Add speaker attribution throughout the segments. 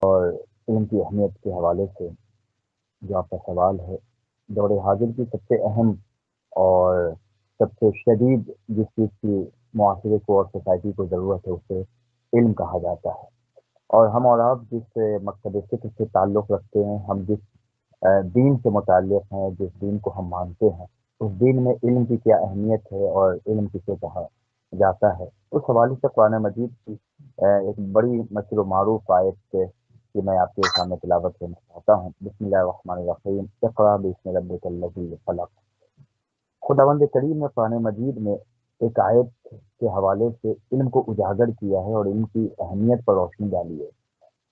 Speaker 1: اور علم کی اہمیت کے حوالے سے جو آپ کا سوال ہے، دور حاضر کی سب سے اہم اور سب سے شدید جس چیز کی معاشرے کو اور سوسائٹی کو ضرورت ہے اسے علم کہا جاتا ہے۔ اور ہم اور آپ جس مکتب فکر سے تعلق رکھتے ہیں، ہم جس دین سے متعلق ہیں، جس دین کو ہم مانتے ہیں، اس دین میں علم کی کیا اہمیت ہے اور علم کسے کہا جاتا ہے، اس حوالے سے قرآن مجید کی ایک بڑی مشہور و معروف آیت سے کہ میں آپ کے سامنے تلاوت کرنا چاہتا ہوں۔ بسم اللہ الرحمن الرحیم، اقرأ باسم ربک الذی خلق۔ خداوند کریم نے قرآن مجید میں ایک آیت کے حوالے سے علم کو اجاگر کیا ہے اور علم کی اہمیت پر روشنی ڈالی ہے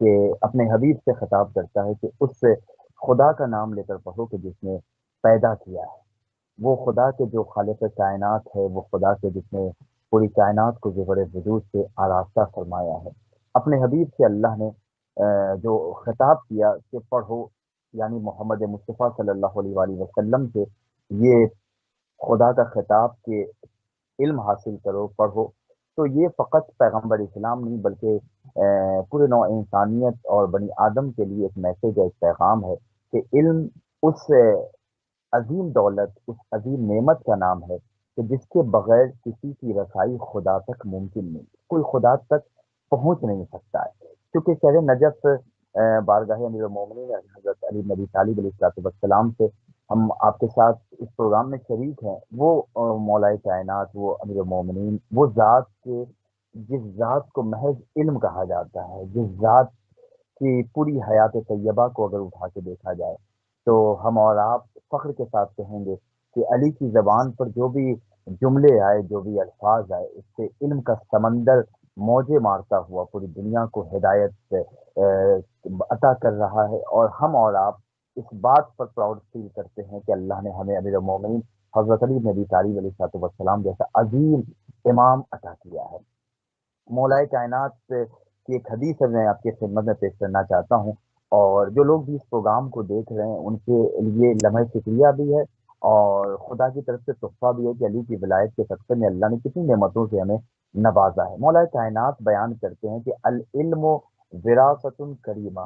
Speaker 1: کہ اپنے حبیب سے خطاب کرتا ہے کہ اس سے خدا کا نام لے کر پڑھو کہ جس نے پیدا کیا ہے، وہ خدا کے جو خالق کائنات ہے، وہ خدا کے جس نے پوری کائنات کو زیور وجود سے آراستہ فرمایا ہے۔ اپنے حبیب سے اللہ نے جو خطاب کیا کہ پڑھو، یعنی محمد مصطفیٰ صلی اللہ علیہ وآلہ وسلم سے یہ خدا کا خطاب کہ علم حاصل کرو، پڑھو، تو یہ فقط پیغمبر اسلام نہیں بلکہ پورے نوع انسانیت اور بنی آدم کے لیے ایک میسج ہے، ایک پیغام ہے کہ علم اس عظیم دولت، اس عظیم نعمت کا نام ہے کہ جس کے بغیر کسی کی رسائی خدا تک ممکن نہیں، کوئی خدا تک پہنچ نہیں سکتا ہے، کیونکہ شہر نجف بارگاہ امیر المومنین حضرت علی بن ابی طالب علیہ السلام سے ہم آپ کے ساتھ اس پروگرام میں شریک ہیں، وہ مولا کائنات، وہ امیر المومنین، وہ ذات کے جس ذات کو محض علم کہا جاتا ہے، جس ذات کی پوری حیات طیبہ کو اگر اٹھا کے دیکھا جائے تو ہم اور آپ فخر کے ساتھ کہیں گے کہ علی کی زبان پر جو بھی جملے آئے، جو بھی الفاظ آئے، اس سے علم کا سمندر موجے مارتا ہوا پوری دنیا کو ہدایت سے عطا کر رہا ہے۔ اور ہم اور آپ اس بات پر پراؤڈ فیل کرتے ہیں کہ اللہ نے ہمیں امیر المومنین حضرت علی بن ابی طالب علیہ السلام جیسا عظیم امام عطا کیا ہے۔ مولا کائنات کی ایک حدیث ہے، میں آپ کی خدمت میں پیش کرنا چاہتا ہوں، اور جو لوگ بھی اس پروگرام کو دیکھ رہے ہیں ان کے لیے لمحہ شکریہ بھی ہے اور خدا کی طرف سے تحفہ بھی ہے کہ علی کی ولایت کے صدقے میں اللہ نے کتنی نعمتوں سے ہمیں نوازا ہے۔ مولا کائنات بیان کرتے ہیں کہ العلم وراثت کریمہ،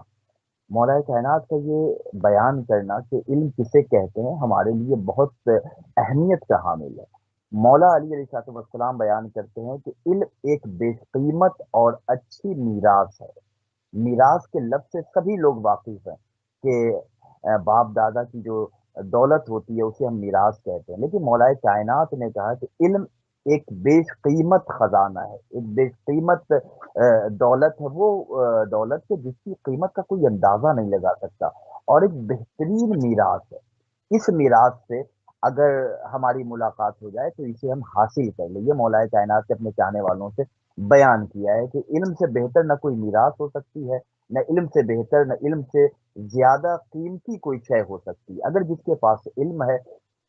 Speaker 1: مولا کائنات کا یہ بیان کرنا کہ علم کسے کہتے ہیں ہمارے لیے بہت اہمیت کا حامل ہے۔ مولا علی علیہ السلام بیان کرتے ہیں کہ علم ایک بے قیمت اور اچھی میراث ہے۔ میراث کے لفظ سے سبھی لوگ واقف ہیں کہ باپ دادا کی جو دولت ہوتی ہے اسے ہم میراث کہتے ہیں، لیکن مولا کائنات نے کہا کہ علم ایک بے قیمت خزانہ ہے، ایک بے قیمت دولت ہے، وہ دولت ہے جس کی قیمت کا کوئی اندازہ نہیں لگا سکتا، اور ایک بہترین میراث ہے۔ اس میراث سے اگر ہماری ملاقات ہو جائے تو اسے ہم حاصل کر لیں۔ یہ مولا کائنات نے اپنے چاہنے والوں سے بیان کیا ہے کہ علم سے بہتر نہ کوئی میراث ہو سکتی ہے، نہ علم سے بہتر، نہ علم سے زیادہ قیمتی کوئی شے ہو سکتی ہے۔ اگر جس کے پاس علم ہے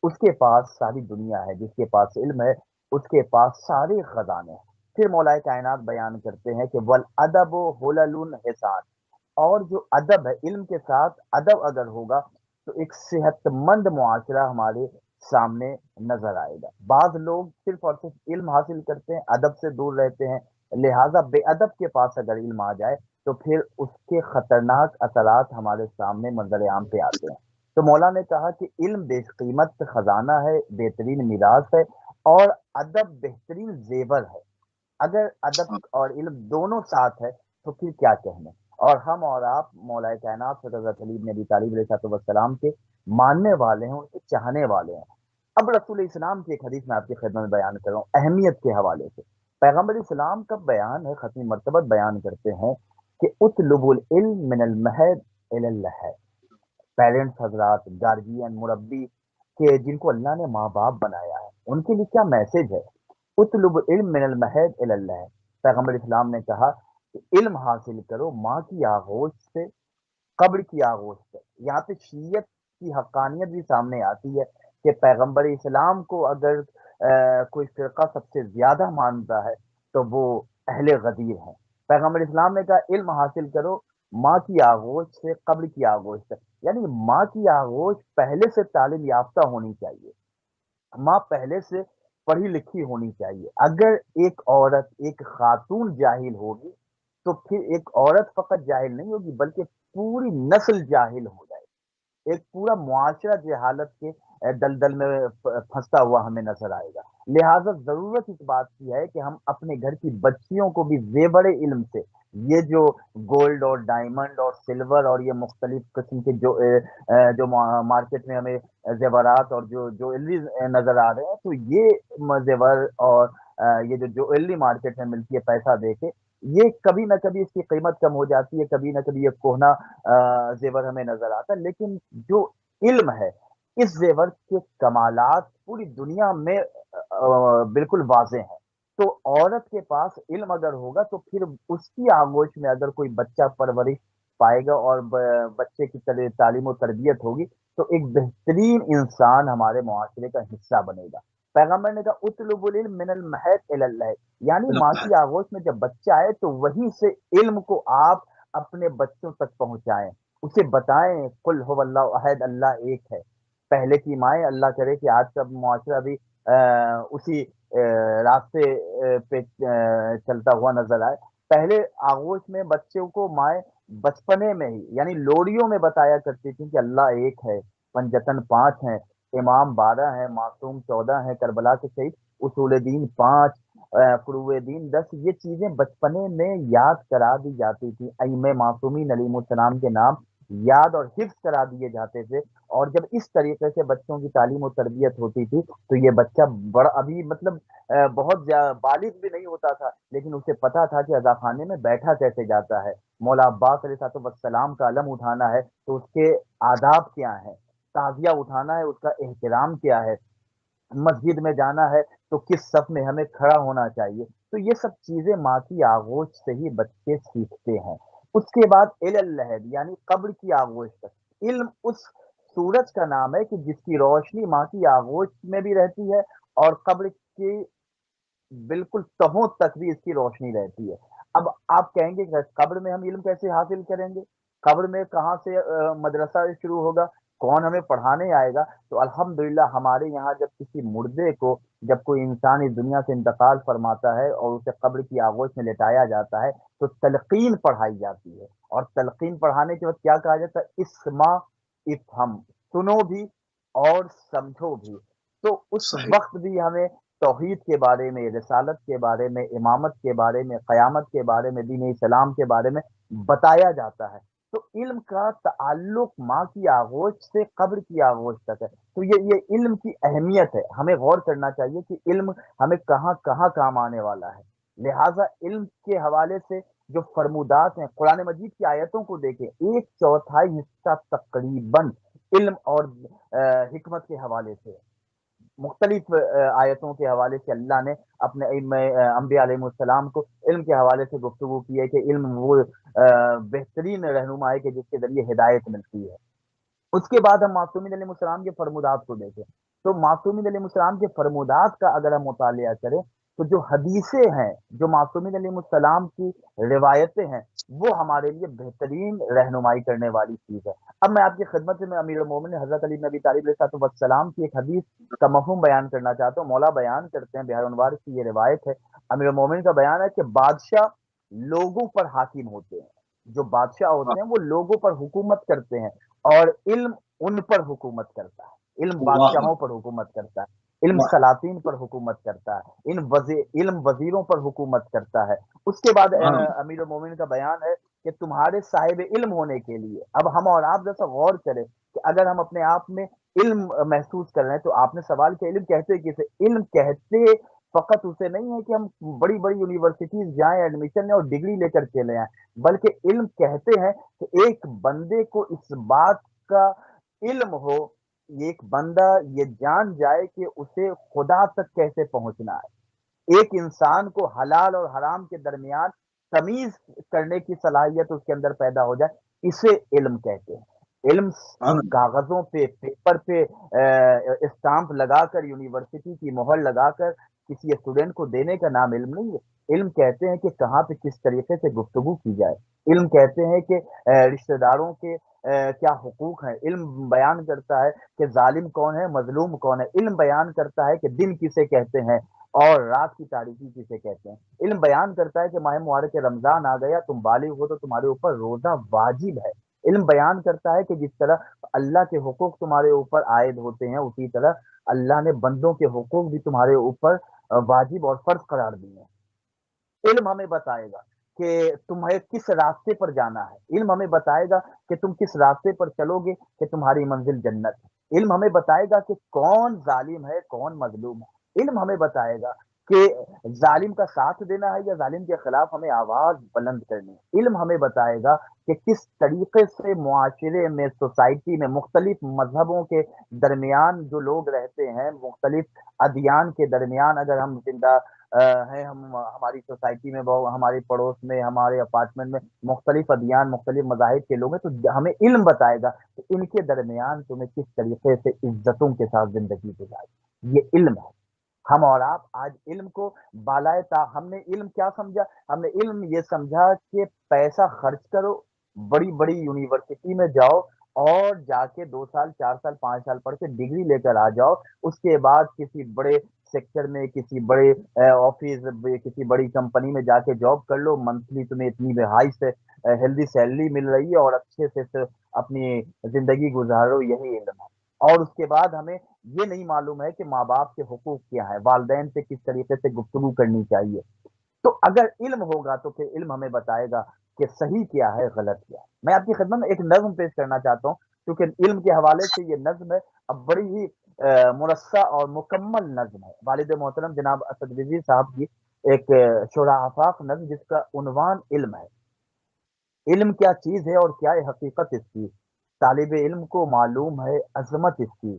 Speaker 1: اس کے پاس ساری دنیا ہے، جس کے پاس علم ہے اس کے پاس سارے خزانے ہیں۔ پھر مولا کائنات بیان کرتے ہیں کہ والادب حلل حسان، اور جو ادب ہے، علم کے ساتھ ادب اگر ہوگا تو ایک صحت مند معاشرہ ہمارے سامنے نظر آئے گا۔ بعض لوگ صرف اور صرف علم حاصل کرتے ہیں، ادب سے دور رہتے ہیں، لہذا بے ادب کے پاس اگر علم آ جائے تو پھر اس کے خطرناک اثرات ہمارے سامنے منظر عام پہ آتے ہیں۔ تو مولا نے کہا کہ علم بے قیمت خزانہ ہے، بہترین میراث ہے، اور ادب بہترین زیور ہے۔ اگر ادب اور علم دونوں ساتھ ہے تو پھر کیا کہنے۔ اور ہم اور آپ مولا کائنات حضرت علی بن ابی طالب علیہ السلام کے ماننے والے ہیں، ان کے چاہنے والے ہیں۔ اب رسول اسلام کی ایک حدیث میں آپ کی خدمت میں بیان کر رہا ہوں اہمیت کے حوالے سے۔ پیغمبر اسلام کا بیان ہے، ختم مرتبت بیان کرتے ہیں کہ اطلب العلم من المہد الی اللحد، پیرنٹس حضرات، گارجین، مربی کہ جن کو اللہ نے ماں باپ بنایا ہے ان کے لیے کیا میسج ہے۔ اطلب علم من المہد الی اللحد، پیغمبر اسلام نے کہا کہ علم حاصل کرو ماں کی آغوش سے قبر کی آغوش سے۔ یہاں پہ شیعت کی حقانیت بھی سامنے آتی ہے کہ پیغمبر اسلام کو اگر کوئی فرقہ سب سے زیادہ مانتا ہے تو وہ اہل غدیر ہیں۔ پیغمبر اسلام نے کہا علم حاصل کرو ماں کی آغوش سے قبر کی آغوش سے، یعنی ماں کی آغوش پہلے سے تعلیم یافتہ ہونی چاہیے، ماں پہلے سے پڑھی لکھی ہونی چاہیے۔ اگر ایک عورت، ایک خاتون جاہل ہوگی تو پھر ایک عورت فقط جاہل نہیں ہوگی بلکہ پوری نسل جاہل ہو جائے، ایک پورا معاشرہ جہالت کے دلدل میں پھنستا ہوا ہمیں نظر آئے گا۔ لہٰذا ضرورت اس بات کی ہے کہ ہم اپنے گھر کی بچیوں کو بھی زیور علم سے، یہ جو گولڈ اور ڈائمنڈ اور سلور اور یہ مختلف قسم کے جو مارکیٹ میں ہمیں زیورات اور جو جویلری نظر آ رہے ہیں، تو یہ زیور اور یہ جو جویلری مارکیٹ میں ملتی ہے پیسہ دے کے، یہ کبھی نہ کبھی اس کی قیمت کم ہو جاتی ہے، کبھی نہ کبھی یہ کوہنا زیور ہمیں نظر آتا ہے، لیکن جو علم ہے، اس زیور کے کمالات پوری دنیا میں بالکل واضح ہیں۔ تو عورت کے پاس علم اگر ہوگا تو پھر اس کی آغوش میں اگر کوئی بچہ پرورش پائے گا اور بچے کی تعلیم و تربیت ہوگی تو ایک بہترین انسان ہمارے معاشرے کا حصہ بنے گا۔ پیغمبر نے کہا اطلب العلم من المہد الی اللحد، یعنی ماں کی آغوش میں جب بچہ آئے تو وہیں سے علم کو آپ اپنے بچوں تک پہنچائیں، اسے بتائیں قل هو اللہ احد، اللہ ایک ہے۔ پہلے کی مائیں، اللہ کرے کہ آج کا معاشرہ بھی اسی راستے پہ چلتا ہوا نظر آئے، پہلے آغوش میں بچوں کو مائیں بچپنے میں ہی یعنی لوریوں میں بتایا کرتی تھی کہ اللہ ایک ہے، پنجتن پانچ ہیں، امام 12 ہیں، معصوم 14 ہیں، کربلا کے شہید اصول دین 5، فروع دین 10، یہ چیزیں بچپنے میں یاد کرا دی جاتی تھی، ائمہ معصومین علیہ السلام کے نام یاد اور حفظ کرا دیے جاتے تھے، اور جب اس طریقے سے بچوں کی تعلیم و تربیت ہوتی تھی تو یہ بچہ بڑا ابھی مطلب بہت بالغ بھی نہیں ہوتا تھا، لیکن اسے پتا تھا کہ اذا خانے میں بیٹھا کیسے جاتا ہے، مولا عباس علیہ السلام کا علم اٹھانا ہے تو اس کے آداب کیا ہیں، تعزیہ اٹھانا ہے اس کا احترام کیا ہے، مسجد میں جانا ہے تو کس صف میں ہمیں کھڑا ہونا چاہیے، تو یہ سب چیزیں ماں کی آغوش سے ہی بچے سیکھتے ہیں۔ اس کے بعد اللحد یعنی قبر کی آغوش تک، علم اس سورج کا نام ہے کہ جس کی روشنی ماں کی آغوش میں بھی رہتی ہے اور قبر کی بالکل تہوں تک بھی اس کی روشنی رہتی ہے۔ اب آپ کہیں گے کہ قبر میں ہم علم کیسے حاصل کریں گے؟ قبر میں کہاں سے مدرسہ شروع ہوگا؟ کون ہمیں پڑھانے آئے گا؟ تو الحمدللہ ہمارے یہاں جب کسی مردے کو، جب کوئی انسان اس دنیا سے انتقال فرماتا ہے اور اسے قبر کی آغوش میں لٹایا جاتا ہے تو تلقین پڑھائی جاتی ہے، اور تلقین پڑھانے کے وقت کیا کہا جاتا ہے؟ اسما افہم، سنو بھی اور سمجھو بھی۔ تو اس
Speaker 2: صحیح.
Speaker 1: وقت بھی ہمیں توحید کے بارے میں، رسالت کے بارے میں، امامت کے بارے میں، قیامت کے بارے میں، دین اسلام کے بارے میں بتایا جاتا ہے۔ تو علم کا تعلق ماں کی آغوش سے قبر کی آغوش تک ہے، تو یہ علم کی اہمیت ہے، ہمیں غور کرنا چاہیے کہ علم ہمیں کہاں کہاں کام آنے والا ہے۔ لہٰذا علم کے حوالے سے جو فرمودات ہیں، قرآن مجید کی آیتوں کو دیکھیں، ایک چوتھائی حصہ تقریباً علم اور حکمت کے حوالے سے، مختلف آیتوں کے حوالے سے اللہ نے اپنے انبیاء علیہ السلام کو علم کے حوالے سے گفتگو کی ہے کہ علم وہ بہترین رہنما ہے کہ جس کے ذریعے ہدایت ملتی ہے۔ اس کے بعد ہم معصومین علیہ السلام کے فرمودات کو دیکھیں تو معصومین علیہ السلام کے فرمودات کا اگر ہم مطالعہ کریں تو جو حدیثیں ہیں، جو معصومین علیہ السلام کی روایتیں ہیں، وہ ہمارے لیے بہترین رہنمائی کرنے والی چیز ہے۔ اب میں آپ کی خدمت میں امیر المومنین حضرت علی بن ابی طالب علیہ السلام کی ایک حدیث کا مفہوم بیان کرنا چاہتا ہوں۔ مولا بیان کرتے ہیں، بہار انوار کی یہ روایت ہے، امیر المومنین کا بیان ہے کہ بادشاہ لوگوں پر حاکم ہوتے ہیں، جو بادشاہ ہوتے ہیں وہ لوگوں پر حکومت کرتے ہیں، اور علم ان پر حکومت کرتا ہے، علم
Speaker 2: واہ
Speaker 1: بادشاہوں پر حکومت کرتا ہے، علم
Speaker 2: واہ.
Speaker 1: سلاطین پر حکومت کرتا ہے، علم وزیروں پر حکومت کرتا ہے۔ اس کے بعد
Speaker 2: ہاں.
Speaker 1: امیر المومنین کا بیان ہے کہ تمہارے صاحب علم ہونے کے لیے، اب ہم اور آپ جیسا غور کریں کہ اگر ہم اپنے آپ میں علم محسوس کر رہے ہیں تو آپ نے سوال کیا علم کہتے کسے؟ علم کہتے فقط اسے نہیں ہے کہ ہم بڑی بڑی یونیورسٹیز جائیں، ایڈمیشن لیں اور ڈگری لے کر چلے آئیں، بلکہ علم کہتے ہیں کہ ایک بندے کو اس بات کا علم ہو، ایک بندہ یہ جان جائے کہ اسے خدا تک کیسے پہنچنا ہے، ایک انسان کو حلال اور حرام کے درمیان تمیز کرنے کی صلاحیت اس کے اندر پیدا ہو جائے، اسے علم کہتے ہیں۔ علم
Speaker 2: ہاں.
Speaker 1: کاغذوں پہ، پیپر پہ اسٹامپ لگا کر، یونیورسٹی کی مہر لگا کر کسی اسٹوڈنٹ کو دینے کا نام علم نہیں ہے۔ علم کہتے ہیں کہ کہاں پہ کس طریقے سے گفتگو کی جائے، علم کہتے ہیں کہ رشتہ داروں کے کیا حقوق ہیں، علم بیان کرتا ہے کہ ظالم کون ہے، مظلوم کون ہے، علم بیان کرتا ہے کہ دن کسے کہتے ہیں، اور رات کی تاریکی کسے کہتے ہیں۔ علم بیان کرتا ہے کہ ماہ مبارک رمضان آ گیا، تم بالغ ہو تو تمہارے اوپر روزہ واجب ہے۔ علم بیان کرتا ہے کہ جس طرح اللہ کے حقوق تمہارے اوپر عائد ہوتے ہیں، اسی طرح اللہ نے بندوں کے حقوق بھی تمہارے اوپر واجب اور فرض قرار دیے ہیں۔ علم ہمیں بتائے گا کہ تمہیں کس راستے پر جانا ہے، علم ہمیں بتائے گا کہ تم کس راستے پر چلو گے کہ تمہاری منزل جنت ہے، علم ہمیں بتائے گا کہ کون ظالم ہے کون مظلوم ہے، علم ہمیں بتائے گا کہ ظالم کا ساتھ دینا ہے یا ظالم کے خلاف ہمیں آواز بلند کرنی ہے، علم ہمیں بتائے گا کہ کس طریقے سے معاشرے میں، سوسائٹی میں مختلف مذہبوں کے درمیان جو لوگ رہتے ہیں، مختلف ادیان کے درمیان اگر ہم زندہ ہیں، ہم ہماری سوسائٹی میں، ہمارے پڑوس میں، ہمارے اپارٹمنٹ میں مختلف ادیان مختلف مذاہب کے لوگ ہیں، تو ہمیں علم بتائے گا کہ ان کے درمیان تمہیں کس طریقے سے عزتوں کے ساتھ زندگی گزاری، یہ علم ہے۔ ہم اور آپ آج علم کو بالائے ہم نے علم کیا سمجھا؟ ہم نے علم یہ سمجھا کہ پیسہ خرچ کرو، بڑی بڑی یونیورسٹی میں جاؤ اور جا کے 2 سال 4 سال 5 سال پڑھ کے ڈگری لے کر آ جاؤ، اس کے بعد کسی بڑے سیکٹر میں، کسی بڑے آفس، کسی بڑی کمپنی میں جا کے جاب کر لو، منتھلی تمہیں اتنی ہائی سے ہیلدی سیلری مل رہی ہے اور اچھے سے اپنی زندگی گزارو، یہی علم ہے۔ اور اس کے بعد ہمیں یہ نہیں معلوم ہے کہ ماں باپ کے حقوق کیا ہے، والدین سے کس طریقے سے گفتگو کرنی چاہیے۔ تو اگر علم ہوگا تو پھر علم ہمیں بتائے گا کہ صحیح کیا ہے غلط کیا ہے۔ میں آپ کی خدمت میں ایک نظم پیش کرنا چاہتا ہوں، کیونکہ علم کے حوالے سے یہ نظم ہے، اب بڑی ہی مرصع اور مکمل نظم ہے، والد محترم جناب اسد رضوی صاحب کی ایک شورا آفاق نظم، جس کا عنوان علم ہے۔ علم کیا چیز ہے اور کیا ہے حقیقت اس کی، طالب علم کو معلوم ہے عظمت اس کی،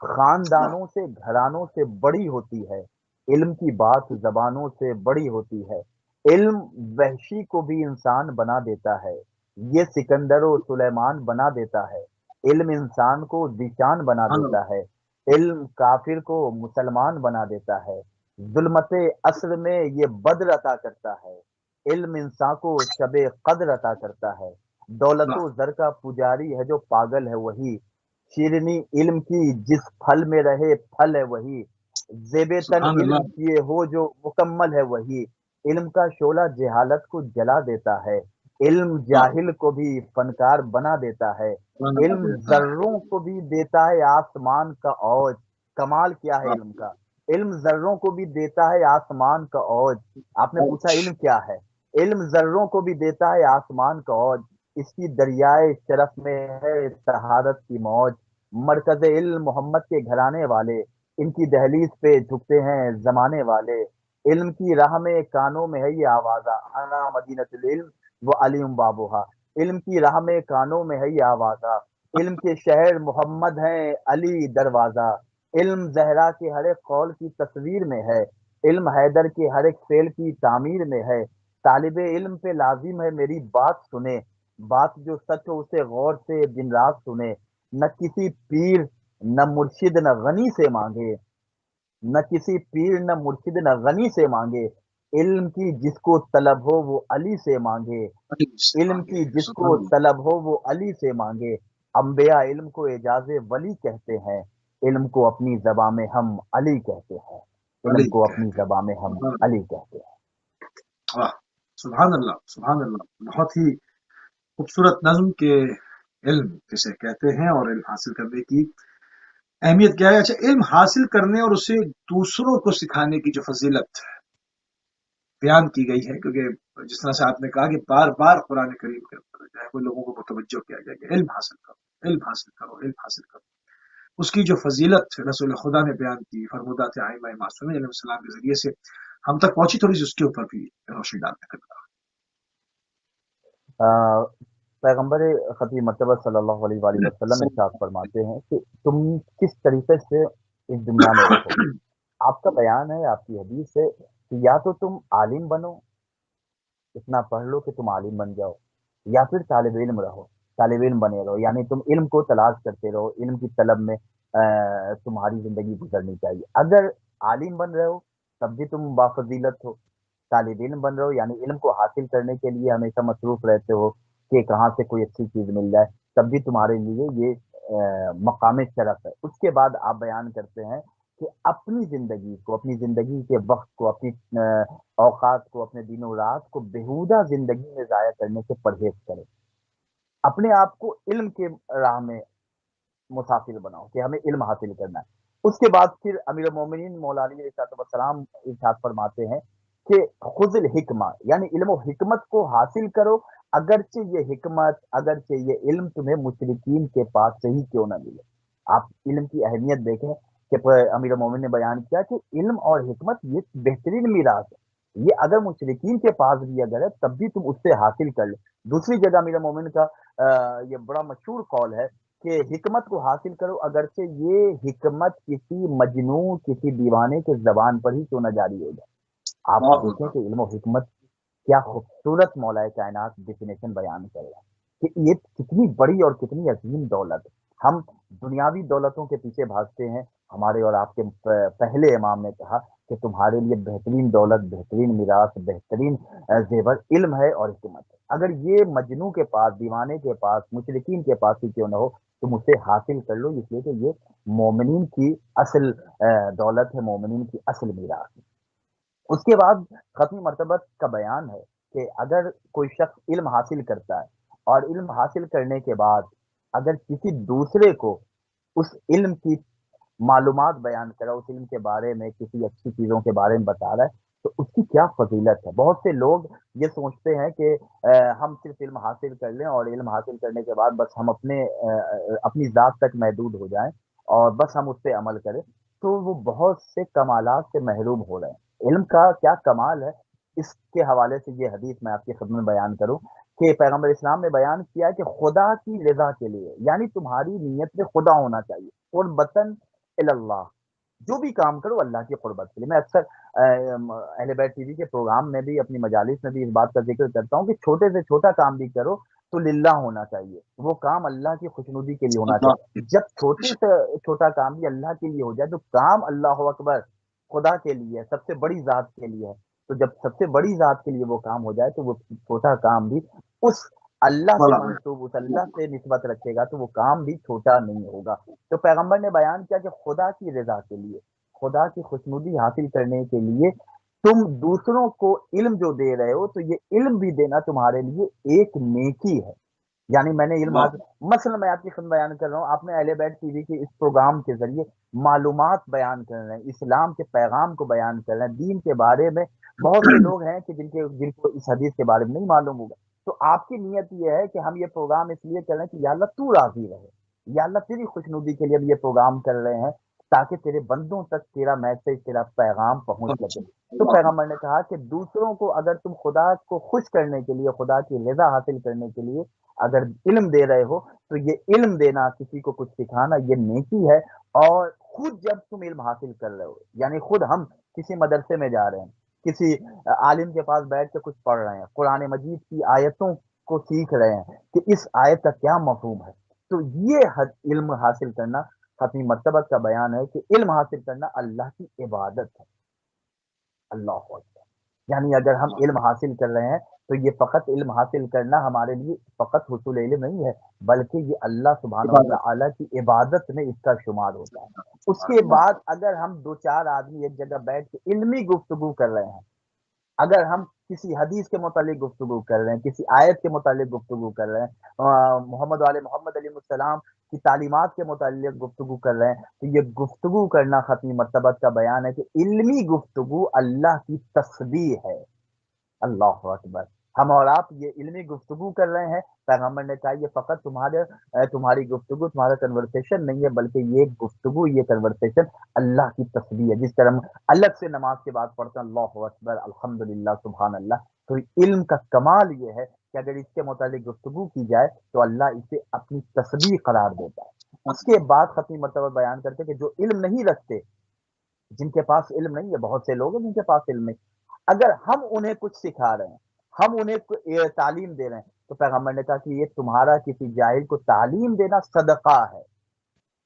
Speaker 1: خاندانوں سے گھرانوں سے بڑی ہوتی ہے، علم کی بات زبانوں سے بڑی ہوتی ہے، علم وحشی کو بھی انسان بنا دیتا ہے، یہ سکندر و سلیمان بنا دیتا ہے، علم انسان کو ذیشان بنا
Speaker 2: سبحان
Speaker 1: دیتا ہے، علم کافر کو مسلمان بنا دیتا ہے، ظلمت عصر میں یہ بدر عطا کرتا ہے، علم انسان کو شب قدر عطا کرتا ہے، دولت
Speaker 2: اللہ،
Speaker 1: و زر کا پجاری ہے جو پاگل ہے وہی، شیرنی علم کی جس پھل میں رہے پھل ہے وہی، زیب تن
Speaker 2: سبحان
Speaker 1: علم
Speaker 2: اللہ،
Speaker 1: کیے ہو جو مکمل ہے وہی، علم کا شعلہ جہالت کو جلا دیتا ہے، علم
Speaker 2: اللہ،
Speaker 1: جاہل کو بھی فنکار بنا دیتا ہے،
Speaker 2: سبحان اللہ
Speaker 1: علم
Speaker 2: دیتا ہے،
Speaker 1: ذروں کو بھی دیتا ہے آسمان کا اوج، کمال کیا ہے علم کا، علم ذروں کو بھی دیتا ہے آسمان کا اوج۔ آپ نے پوچھا علم کیا ہے؟ علم ذروں کو بھی دیتا ہے آسمان کا اوج، اس کی دریائے شرف میں ہے طہارت کی موج، مرکز علم محمد کے گھرانے والے، ان کی دہلیز پہ جھکتے ہیں زمانے والے، علم کی راہ میں کانوں میں ہے یہ آوازہ، انا مدینۃ العلم و علیم بابوہا، علم کی راہ میں کانوں میں ہے یہ آوازہ، علم کے شہر محمد ہیں علی دروازہ، علم زہرا کے ہر ایک قول کی تصویر میں ہے، علم حیدر کے ہر ایک فعل کی تعمیر میں ہے، طالب علم پہ لازم ہے میری بات سنے، بات جو سچ ہو اسے غور سے دن رات سنے، نہ کسی پیر نہ مرشد نہ غنی سے مانگے، نہ کسی پیر نہ مرشد نہ غنی سے مانگے، علم کی جس کو طلب ہو وہ علی سے مانگے،
Speaker 2: علی سے
Speaker 1: علم
Speaker 2: مانگے،
Speaker 1: کی جس
Speaker 2: سبحان
Speaker 1: کو
Speaker 2: اللہ،
Speaker 1: طلب ہو وہ علی سے مانگے، انبیاء علم کو اعجاز ولی کہتے ہیں، علم کو اپنی زبان میں ہم علی کہتے ہیں، علم
Speaker 2: علی
Speaker 1: کو اپنی
Speaker 2: کہتے ہیں،
Speaker 1: زبان میں ہم
Speaker 2: سبحان
Speaker 1: علی کہتے ہیں۔
Speaker 2: اللہ، واہ، سبحان اللہ، سبحان اللہ، بہت ہی خوبصورت نظم کے علم کسے کہتے ہیں اور علم حاصل کرنے کی اہمیت کیا ہے؟ اچھا، علم حاصل کرنے اور اسے دوسروں کو سکھانے کی جو فضیلت بیان کی گئی ہے، کیونکہ جس طرح سے آپ نے کہا کہ بار بار قرآن کریم کے اندر جو ہے وہ لوگوں کو متوجہ کیا گیا کہ علم حاصل کرو، علم حاصل کرو، علم حاصل کرو، اس کی جو فضیلت رسول خدا نے بیان کی فرمودات آئمہ معصومین علیہ السلام کے ذریعے سے ہم تک پہنچی، تھوڑی سی اس کے اوپر بھی روشنی ڈالنے کا۔
Speaker 1: آ، پیغمبر خطی مرتبہ صلی اللہ علیہ وآلہ وسلم ارشاد فرماتے ہیں کہ تم کس طریقے سے اس دنیا میں رہو، آپ کا بیان ہے، آپ کی حدیث ہے کہ یا تو تم عالم بنو، اتنا پڑھ لو کہ تم عالم بن جاؤ، یا پھر طالب علم رہو، طالب علم بنے رہو، یعنی تم علم کو تلاش کرتے رہو، علم کی طلب میں تمہاری زندگی گزرنی چاہیے۔ اگر عالم بن رہے ہو تب بھی تم بافضیلت ہو، طالب علم بن رہے ہو یعنی علم کو حاصل کرنے کے لیے ہمیشہ مصروف رہتے ہو کہ کہاں سے کوئی اچھی چیز مل جائے، تب بھی تمہارے لیے یہ مقام شرف ہے۔ اس کے بعد آپ بیان کرتے ہیں کہ اپنی زندگی کو، اپنی زندگی کے وقت کو، اپنی اوقات کو، اپنے دن و رات کو بےہودہ زندگی میں ضائع کرنے سے پرہیز کرے، اپنے آپ کو علم کے راہ میں مسافر بناؤ کہ ہمیں علم حاصل کرنا ہے۔ اس کے بعد پھر امیر المومنین مولا علی علیہ السلام ارشاد فرماتے ہیں کہ خذ الحکمہ، یعنی علم و حکمت کو حاصل کرو، اگرچہ یہ حکمت، اگرچہ یہ علم تمہیں مشرکین کے پاس سے ہی کیوں نہ ملے۔ آپ علم کی اہمیت دیکھیں کہ امیر المومنین نے بیان کیا کہ علم اور حکمت یہ بہترین میراث ہے، یہ اگر مشرکین کے پاس بھی اگر ہے تب بھی تم اس سے حاصل کر لو۔ دوسری جگہ امیر المومنین کا یہ بڑا مشہور قول ہے کہ حکمت کو حاصل کرو، اگرچہ یہ حکمت کسی مجنون، کسی دیوانے کے زبان پر ہی کیوں نہ جاری ہو جائے۔ آپ
Speaker 2: اللہ
Speaker 1: دیکھیں
Speaker 2: اکبر،
Speaker 1: کہ علم و حکمت کیا خوبصورت مولا کائنات ڈیفینیشن بیان کر رہا ہے کہ یہ کتنی بڑی اور کتنی عظیم دولت ہے۔ ہم دنیاوی دولتوں کے پیچھے بھاگتے ہیں، ہمارے اور آپ کے پہلے امام نے کہا کہ تمہارے لیے بہترین دولت، بہترین میراث، بہترین زیور علم ہے اور حکمت ہے۔ اگر یہ مجنو کے پاس، دیوانے کے پاس، مشرکین کے پاس ہی کیوں نہ ہو، تم اسے حاصل کر لو، اس لیے کہ یہ مومنین کی اصل دولت ہے، مومنین کی اصل میراث ہے۔ اس کے بعد ختم مرتبہ کا بیان ہے کہ اگر کوئی شخص علم حاصل کرتا ہے اور علم حاصل کرنے کے بعد اگر کسی دوسرے کو اس علم کی معلومات بیان کرا، اس علم کے بارے میں کسی اچھی چیزوں کے بارے میں بتا رہا ہے، تو اس کی کیا فضیلت ہے۔ بہت سے لوگ یہ سوچتے ہیں کہ ہم صرف علم حاصل کر لیں اور علم حاصل کرنے کے بعد بس ہم اپنی ذات تک محدود ہو جائیں اور بس ہم اس پہ عمل کریں، تو وہ بہت سے کمالات سے محروم ہو رہے ہیں۔ علم کا کیا کمال ہے، اس کے حوالے سے یہ حدیث میں آپ کی خدمت میں بیان کروں کہ پیغمبر اسلام نے بیان کیا کہ خدا کی رضا کے لیے، یعنی تمہاری نیت میں خدا ہونا چاہیے، اور بطن اللہ، جو بھی کام کرو اللہ کی قربت کے لیے۔ میں اکثر اہل بیت ٹی وی کے پروگرام میں بھی، اپنی مجالس میں بھی اس بات کا ذکر کرتا ہوں کہ چھوٹے سے چھوٹا کام بھی کرو تو للہ ہونا چاہیے، وہ کام اللہ کی خوشنودی کے لیے ہونا
Speaker 2: اللہ
Speaker 1: چاہیے۔ جب چھوٹے سے چھوٹا کام بھی اللہ کے لیے ہو جائے تو کام اللہ اکبر خدا کے لیے ہے، سب سے بڑی ذات کے لیے ہے، تو جب سب سے بڑی ذات کے لیے وہ کام ہو جائے تو وہ چھوٹا کام بھی اس اللہ سے
Speaker 2: اللہ
Speaker 1: منسوب، اس اللہ سے نسبت رکھے گا تو وہ کام بھی چھوٹا نہیں ہوگا۔ تو پیغمبر نے بیان کیا کہ خدا کی رضا کے لیے، خدا کی خوشنودی حاصل کرنے کے لیے تم دوسروں کو علم جو دے رہے ہو تو یہ علم بھی دینا تمہارے لیے ایک نیکی ہے۔ یعنی میں نے علم
Speaker 2: اللہ
Speaker 1: حاصل، مثلا میں آپ کی خدمت بیان کر رہا ہوں، آپ نے اہل بیت ٹی وی کے اس پروگرام کے ذریعے معلومات بیان کر رہے ہیں، اسلام کے پیغام کو بیان کر رہے ہیں، دین کے بارے میں۔ بہت سے لوگ ہیں کہ جن کو اس حدیث کے بارے میں نہیں معلوم ہوگا، تو آپ کی نیت یہ ہے کہ ہم یہ پروگرام اس لیے کر رہے ہیں کہ یا اللہ تو راضی رہے، یا اللہ تیری خوشنودی کے لیے ہم یہ پروگرام کر رہے ہیں تاکہ تیرے بندوں تک تیرا میسج، تیرا پیغام پہنچ سکے۔ تو
Speaker 2: اللہ
Speaker 1: پیغمبر نے کہا کہ دوسروں کو اگر تم خدا کو خوش کرنے کے لیے، خدا کی رضا حاصل کرنے کے لیے اگر علم دے رہے ہو تو یہ علم دینا، کسی کو کچھ سکھانا، یہ نیکی ہے۔ اور خود جب تم علم حاصل کر رہے ہو، یعنی خود ہم کسی مدرسے میں جا رہے ہیں، کسی عالم کے پاس بیٹھ کے کچھ پڑھ رہے ہیں، قرآن مجید کی آیتوں کو سیکھ رہے ہیں کہ اس آیت کا کیا مفہوم ہے، تو یہ علم حاصل کرنا ختمی مرتبہ کا بیان ہے کہ علم حاصل کرنا اللہ کی عبادت ہے۔ اللہ اکبر، یعنی اگر ہم علم حاصل کر رہے ہیں تو یہ فقط علم حاصل کرنا ہمارے لیے فقط حصول علم نہیں ہے، بلکہ یہ اللہ سبحانہ و
Speaker 2: عبادت،
Speaker 1: تعالیٰ کی عبادت میں اس کا شمار ہوتا ہے۔ اس کے بعد اگر ہم دو چار آدمی ایک جگہ بیٹھ کے علمی گفتگو کر رہے ہیں، اگر ہم کسی حدیث کے متعلق گفتگو کر رہے ہیں، کسی آیت کے متعلق گفتگو کر رہے ہیں، محمد والے محمد علیہ السلام کی تعلیمات کے متعلق گفتگو کر رہے ہیں، تو یہ گفتگو کرنا ختمی مرتبہ کا بیان ہے کہ علمی گفتگو اللہ کی تسبیح ہے۔ اللہ اکبر، ہم اور آپ یہ علمی گفتگو کر رہے ہیں، پیغمبر نے کہا یہ فقط تمہاری گفتگو، تمہارا کنورسیشن نہیں ہے، بلکہ یہ گفتگو، یہ کنورسیشن اللہ کی تسبیح ہے۔ جس طرح ہم الگ سے نماز کے بعد پڑھتے ہیں اللہ اکبر، الحمدللہ، سبحان اللہ، تو علم کا کمال یہ ہے کہ اگر اس کے متعلق گفتگو کی جائے تو اللہ اسے اپنی تسبیح قرار دیتا ہے۔ اس کے بعد ختمی مرتبہ بیان کرتے کہ جو علم نہیں رکھتے، جن کے پاس علم نہیں ہے، بہت سے لوگ ہیں جن کے پاس علم نہیں، اگر ہم انہیں کچھ سکھا رہے ہیں، ہم انہیں تعلیم دے رہے ہیں، تو پیغمبر نے کہا کہ یہ تمہارا کسی جاہل کو تعلیم دینا صدقہ ہے۔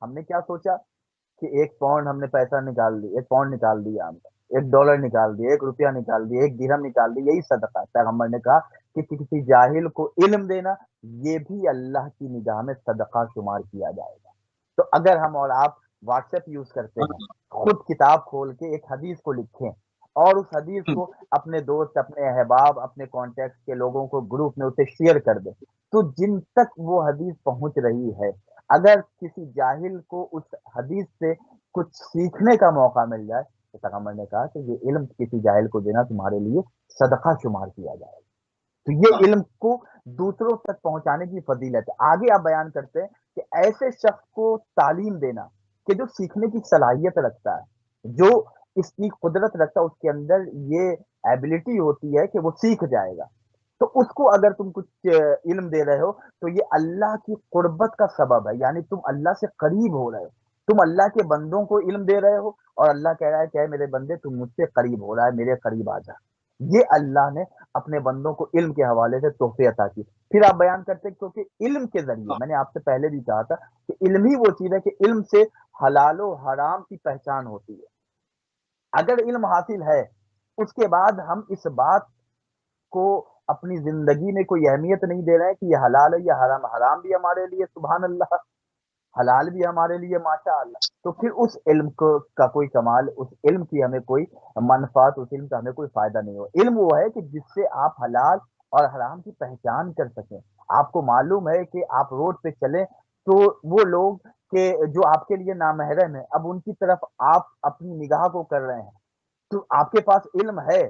Speaker 1: ہم نے کیا سوچا کہ ایک پاؤنڈ ہم نے پیسہ نکال دیا، ایک پاؤنڈ نکال دیا ہم نے، ایک ڈالر نکال دیا، ایک روپیہ نکال دیا، ایک درہم نکال دیا، یہی صدقہ ہے۔ پیغمبر نے کہا کہ کسی جاہل کو علم دینا یہ بھی اللہ کی نگاہ میں صدقہ شمار کیا جائے گا۔ تو اگر ہم اور آپ واٹس ایپ یوز کرتے ہیں، خود کتاب کھول کے ایک حدیث کو لکھیں اور اس حدیث کو اپنے دوست، اپنے احباب، اپنے کانٹیکٹ کے لوگوں کو گروپ میں اسے شیئر کر دیں، تو جن تک وہ حدیث پہنچ رہی ہے، اگر کسی جاہل کو اس حدیث سے کچھ سیکھنے کا موقع مل جائے، تو پیغمبر نے کہا کہ یہ علم کسی جاہل کو دینا تمہارے لیے صدقہ شمار کیا جائے گا۔ تو یہ علم کو دوسروں تک پہنچانے کی فضیلت ہے۔ آگے آپ بیان کرتے ہیں کہ ایسے شخص کو تعلیم دینا کہ جو سیکھنے کی صلاحیت رکھتا ہے، جو اس کی قدرت رکھتا ہے، اس کے اندر یہ ایبلٹی ہوتی ہے کہ وہ سیکھ جائے گا، تو اس کو اگر تم کچھ علم دے رہے ہو تو یہ اللہ کی قربت کا سبب ہے، یعنی تم اللہ سے قریب ہو رہے ہو، تم اللہ کے بندوں کو علم دے رہے ہو، اور اللہ کہہ رہا ہے کہ اے میرے بندے تم مجھ سے قریب ہو رہا ہے، میرے قریب آ جا۔ یہ اللہ نے اپنے بندوں کو علم کے حوالے سے تحفے عطا کی۔ پھر آپ بیان کرتے ہیں کیونکہ علم کے ذریعے، میں نے آپ سے پہلے بھی کہا تھا کہ علم ہی وہ چیز ہے کہ علم سے حلال و حرام کی پہچان ہوتی ہے۔ اگر علم حاصل ہے، اس کے بعد ہم اس بات کو اپنی زندگی میں کوئی اہمیت نہیں دے رہے ہیں کہ یہ حلال ہے یا حرام، حرام بھی ہمارے لیے سبحان اللہ، حلال بھی ہمارے لیے ماشاء اللہ، تو پھر اس علم کو کا کوئی کمال، اس علم کی ہمیں کوئی منفعت، اس علم کا ہمیں کوئی فائدہ نہیں ہو۔ علم وہ ہے کہ جس سے آپ حلال اور حرام کی پہچان کر سکیں۔ آپ کو معلوم ہے کہ آپ روڈ پہ چلیں تو وہ لوگ کہ جو آپ کے لیے نامحرم ہیں، اب ان کی طرف آپ اپنی نگاہ کو کر رہے ہیں، تو آپ کے پاس علم ہے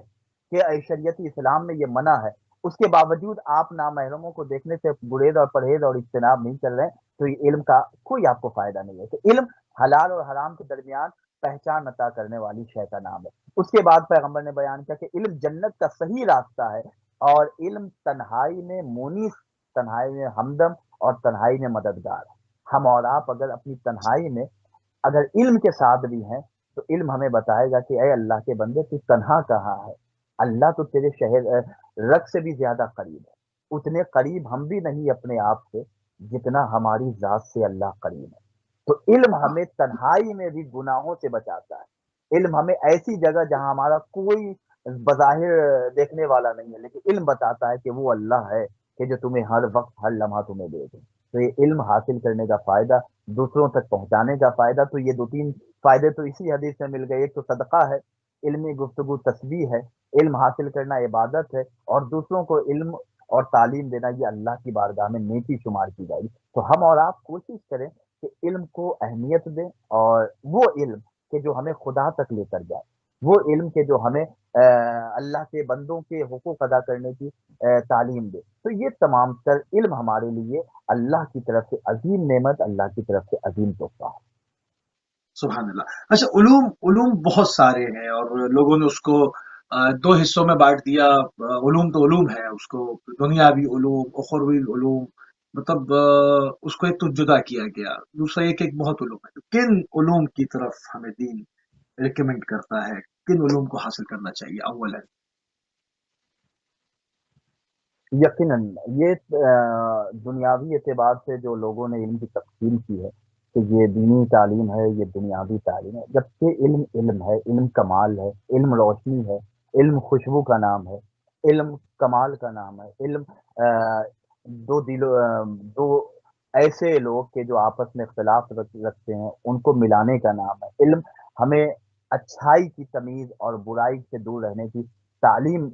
Speaker 1: کہ شریعت اسلام میں یہ منع ہے، اس کے باوجود آپ نامحرموں کو دیکھنے سے گریز اور پرہیز اور اجتناب نہیں کر رہے ہیں، تو یہ علم کا کوئی آپ کو فائدہ نہیں ہے۔ تو علم حلال اور حرام کے درمیان پہچان عطا کرنے والی شے کا نام ہے۔ اس کے بعد پیغمبر نے بیان کیا کہ علم جنت کا صحیح راستہ ہے، اور علم تنہائی میں مونس، تنہائی میں ہمدم، اور تنہائی میں مددگار ہے۔ ہم اور آپ اگر اپنی تنہائی میں اگر علم کے ساتھ بھی ہیں، تو علم ہمیں بتائے گا کہ اے اللہ کے بندے تو تنہا کہاں ہے، اللہ تو تیرے شہر رگ سے بھی زیادہ قریب ہے، اتنے قریب ہم بھی نہیں اپنے آپ سے جتنا ہماری ذات سے اللہ قریب ہے۔ تو علم ہمیں تنہائی میں بھی گناہوں سے بچاتا ہے، علم ہمیں ایسی جگہ جہاں ہمارا کوئی بظاہر دیکھنے والا نہیں ہے، لیکن علم بتاتا ہے کہ وہ اللہ ہے کہ جو تمہیں ہر وقت ہر لمحہ تمہیں دے دے۔ تو یہ علم حاصل کرنے کا فائدہ، دوسروں تک پہنچانے کا فائدہ، تو یہ دو تین فائدے تو اسی حدیث میں مل گئے۔ ایک تو صدقہ ہے، علمی گفتگو تسبیح ہے، علم حاصل کرنا عبادت ہے، اور دوسروں کو علم اور تعلیم دینا یہ اللہ کی بارگاہ میں نیکی شمار کی جائے گی۔ تو ہم اور آپ کوشش کریں کہ علم کو اہمیت دیں، اور وہ علم کہ جو ہمیں خدا تک لے کر جائے، وہ علم کے جو ہمیں اللہ کے بندوں کے حقوق ادا کرنے کی تعلیم دے۔ تو یہ تمام تر علم ہمارے لیے اللہ کی طرف سے عظیم نعمت، اللہ کی طرف سے عظیم تحفہ ہے۔
Speaker 2: سبحان اللہ۔ اچھا، علوم علوم بہت سارے ہیں اور لوگوں نے اس کو دو حصوں میں بانٹ دیا۔ علوم تو علوم ہے، اس کو دنیاوی علوم، اخروی علوم، مطلب اس کو ایک تو جدا کیا گیا، دوسرا ایک ایک بہت علوم ہے۔ تو کن علوم کی طرف ہمیں دین ریکمینڈ کرتا ہے، کن علوم کو حاصل کرنا چاہیے اول ہے؟
Speaker 1: یقیناً یہ دنیاوی اعتبار سے جو لوگوں نے علم کی تقسیم کی ہے کہ یہ دینی تعلیم ہے، یہ دنیاوی تعلیم ہے، جبکہ علم علم ہے، علم کمال ہے، علم روشنی ہے، علم خوشبو کا نام ہے، علم کمال کا نام ہے، علم آ، دو ایسے لوگ کہ جو آپس میں اختلاف رکھتے ہیں ان کو ملانے کا نام ہے۔ علم ہمیں اچھائی کی تمیز اور برائی سے دور رہنے کی تعلیم